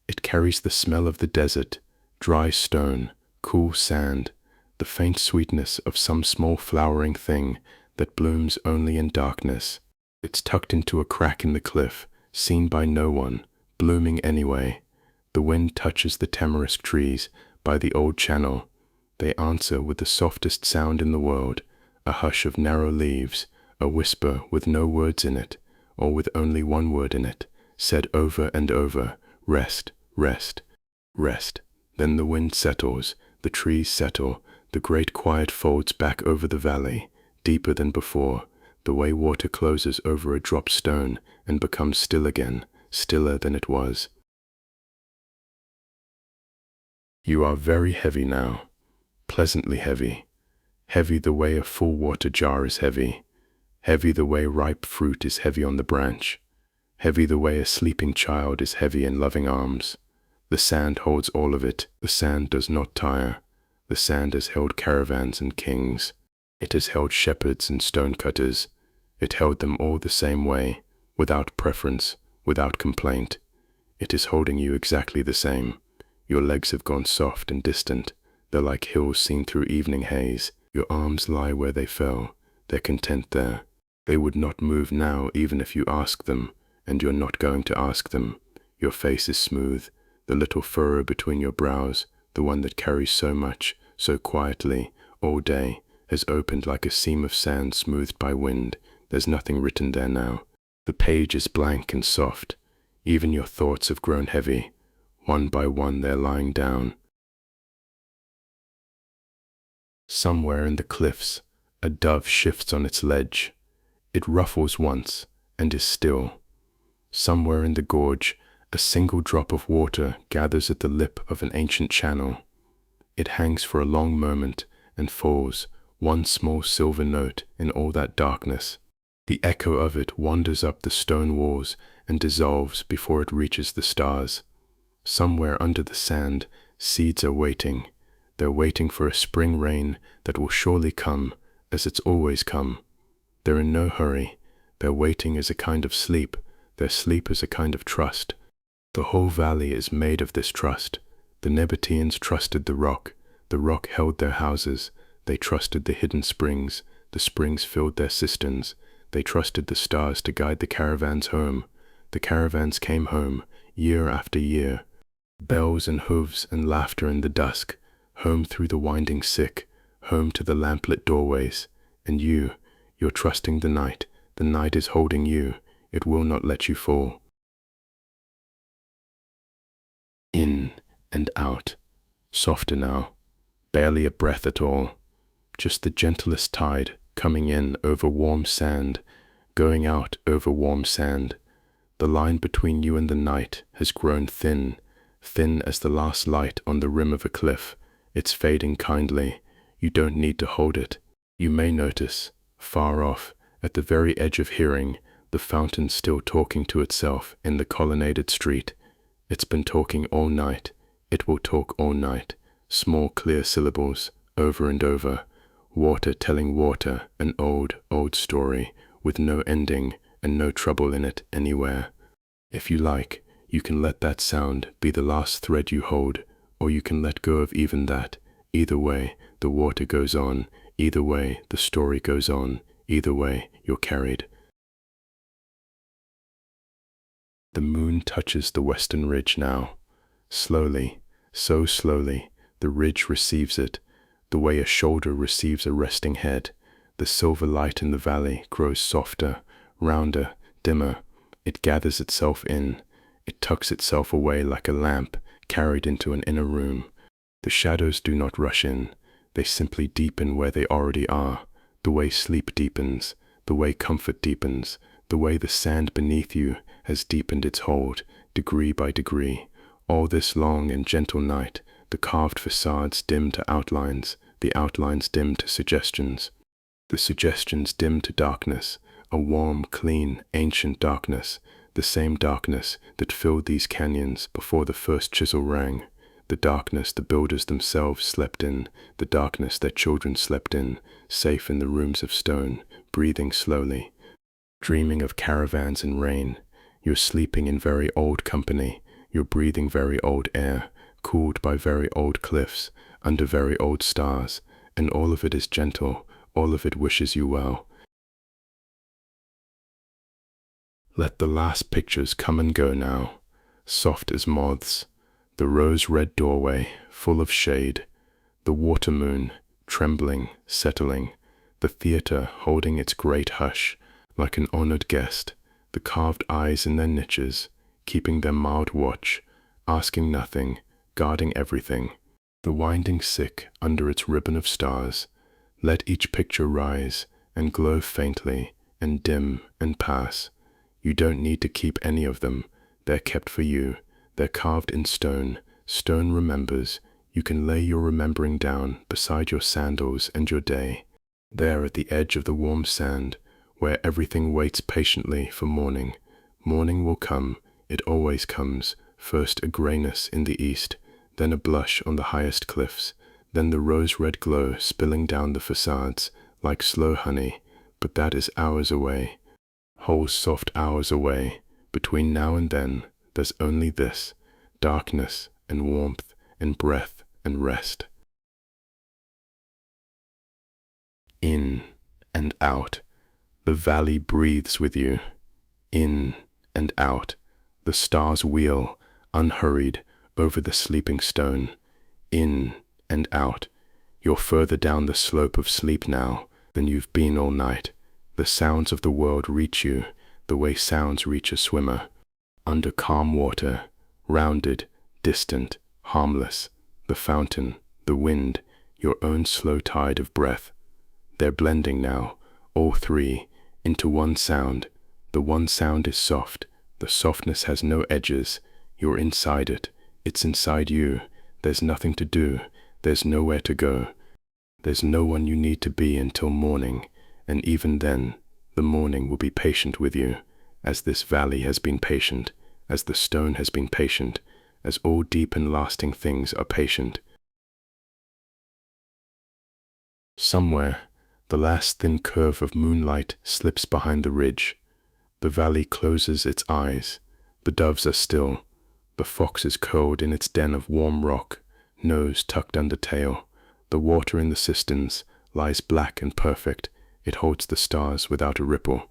It carries the smell of the desert, dry stone, cool sand, the faint sweetness of some small flowering thing that blooms only in darkness. It's tucked into a crack in the cliff, seen by no one, blooming anyway. The wind touches the tamarisk trees by the old channel. They answer with the softest sound in the world, a hush of narrow leaves, a whisper with no words in it, or with only one word in it, said over and over, rest, rest, rest. Then the wind settles, the trees settle, the great quiet folds back over the valley, deeper than before, the way water closes over a dropped stone and becomes still again, stiller than it was. You are very heavy now. Pleasantly heavy, heavy the way a full water jar is heavy, heavy the way ripe fruit is heavy on the branch, heavy the way a sleeping child is heavy in loving arms. The sand holds all of it. The sand does not tire. The sand has held caravans and kings. It has held shepherds and stonecutters. It held them all the same way, without preference, without complaint. It is holding you exactly the same. Your legs have gone soft and distant. They're like hills seen through evening haze. Your arms lie where they fell. They're content there. They would not move now even if you ask them, and you're not going to ask them. Your face is smooth. The little furrow between your brows, the one that carries so much, so quietly, all day, has opened like a seam of sand smoothed by wind. There's nothing written there now. The page is blank and soft. Even your thoughts have grown heavy. One by one they're lying down. Somewhere in the cliffs, a dove shifts on its ledge. It ruffles once and is still. Somewhere in the gorge, a single drop of water gathers at the lip of an ancient channel. It hangs for a long moment and falls, one small silver note in all that darkness. The echo of it wanders up the stone walls and dissolves before it reaches the stars. Somewhere under the sand, seeds are waiting. They're waiting for a spring rain that will surely come, as it's always come. They're in no hurry. Their waiting is a kind of sleep. Their sleep is a kind of trust. The whole valley is made of this trust. The Nabataeans trusted the rock. The rock held their houses. They trusted the hidden springs. The springs filled their cisterns. They trusted the stars to guide the caravans home. The caravans came home, year after year. Bells and hooves and laughter in the dusk. Home through the winding sick. Home to the lamplit doorways. And you're trusting the night. The night is holding you. It will not let you fall. In and out. Softer now. Barely a breath at all. Just the gentlest tide coming in over warm sand, going out over warm sand. The line between you and the night has grown thin, thin as the last light on the rim of a cliff. It's fading kindly. You don't need to hold it. You may notice, far off, at the very edge of hearing, the fountain still talking to itself in the Colonnaded Street. It's been talking all night. It will talk all night. Small clear syllables, over and over. Water telling water, an old, old story, with no ending and no trouble in it anywhere. If you like, you can let that sound be the last thread you hold, or you can let go of even that. Either way, the water goes on. Either way, the story goes on. Either way, you're carried. The moon touches the western ridge now. Slowly, so slowly, the ridge receives it, the way a shoulder receives a resting head. The silver light in the valley grows softer, rounder, dimmer. It gathers itself in. It tucks itself away like a lamp carried into an inner room. The shadows do not rush in. They simply deepen where they already are. The way sleep deepens, the way comfort deepens, the way the sand beneath you has deepened its hold, degree by degree. All this long and gentle night, the carved facades dim to outlines, the outlines dim to suggestions, the suggestions dim to darkness, a warm, clean, ancient darkness, the same darkness that filled these canyons before the first chisel rang, the darkness the builders themselves slept in, the darkness their children slept in, safe in the rooms of stone, breathing slowly, dreaming of caravans and rain. You're sleeping in very old company. You're breathing very old air, cooled by very old cliffs, under very old stars, and all of it is gentle, all of it wishes you well. Let the last pictures come and go now, soft as moths, the rose-red doorway, full of shade, the water moon, trembling, settling, the theater holding its great hush, like an honored guest, the carved eyes in their niches, keeping their mild watch, asking nothing, guarding everything. The winding sick under its ribbon of stars. Let each picture rise and glow faintly and dim and pass. You don't need to keep any of them. They're kept for you. They're carved in stone. Stone remembers. You can lay your remembering down beside your sandals and your day. There at the edge of the warm sand, where everything waits patiently for morning. Morning will come. It always comes. First a grayness in the east, then a blush on the highest cliffs, then the rose-red glow spilling down the facades, like slow honey, but that is hours away. Whole soft hours away. Between now and then, there's only this, darkness and warmth and breath and rest. In and out. The valley breathes with you. In and out. The stars wheel, unhurried, over the sleeping stone. In and out. You're further down the slope of sleep now than you've been all night. The sounds of the world reach you the way sounds reach a swimmer. Under calm water, rounded, distant, harmless, the fountain, the wind, your own slow tide of breath. They're blending now, all three, into one sound. The one sound is soft. The softness has no edges. You're inside it. It's inside you. There's nothing to do. There's nowhere to go. There's no one you need to be until morning, and even then, the morning will be patient with you, as this valley has been patient, as the stone has been patient, as all deep and lasting things are patient. Somewhere, the last thin curve of moonlight slips behind the ridge. The valley closes its eyes. The doves are still. The fox is curled in its den of warm rock, nose tucked under tail. The water in the cisterns lies black and perfect. It holds the stars without a ripple.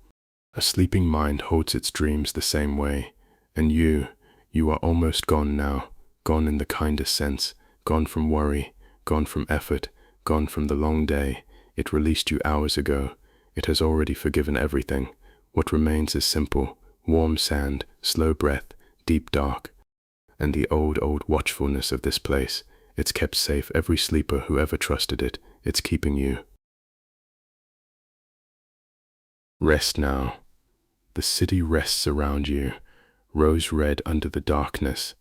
A sleeping mind holds its dreams the same way. And you are almost gone now, gone in the kindest sense, gone from worry, gone from effort, gone from the long day. It released you hours ago. It has already forgiven everything. What remains is simple, warm sand, slow breath, deep dark. And the old watchfulness of this place. It's kept safe every sleeper who ever trusted it. It's keeping you. Rest now. The city rests around you, rose red under the darkness.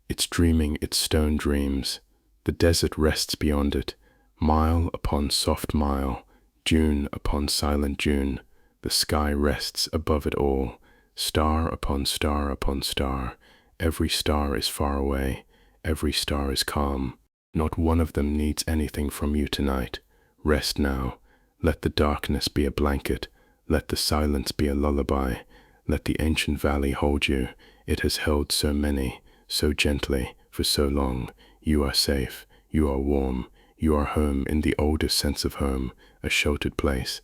It's dreaming its stone dreams. The desert rests beyond it, mile upon soft mile, dune upon silent dune. The sky rests above it all, star upon star upon star. Every star is far away, every star is calm. Not one of them needs anything from you tonight. Rest now. Let the darkness be a blanket. Let the silence be a lullaby. Let the ancient valley hold you. It has held so many, so gently, for so long. You are safe. You are warm. You are home in the oldest sense of home, a sheltered place,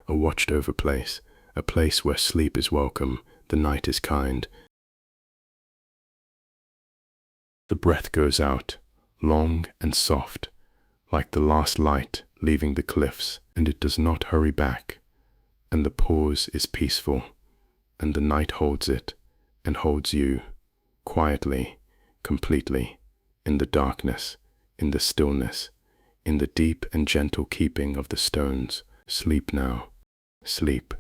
a watched-over place, a place where sleep is welcome, the night is kind. The breath goes out, long and soft, like the last light leaving the cliffs, and it does not hurry back. And the pause is peaceful, and the night holds it, and holds you, quietly, completely, in the darkness, in the stillness, in the deep and gentle keeping of the stones. Sleep now. Sleep.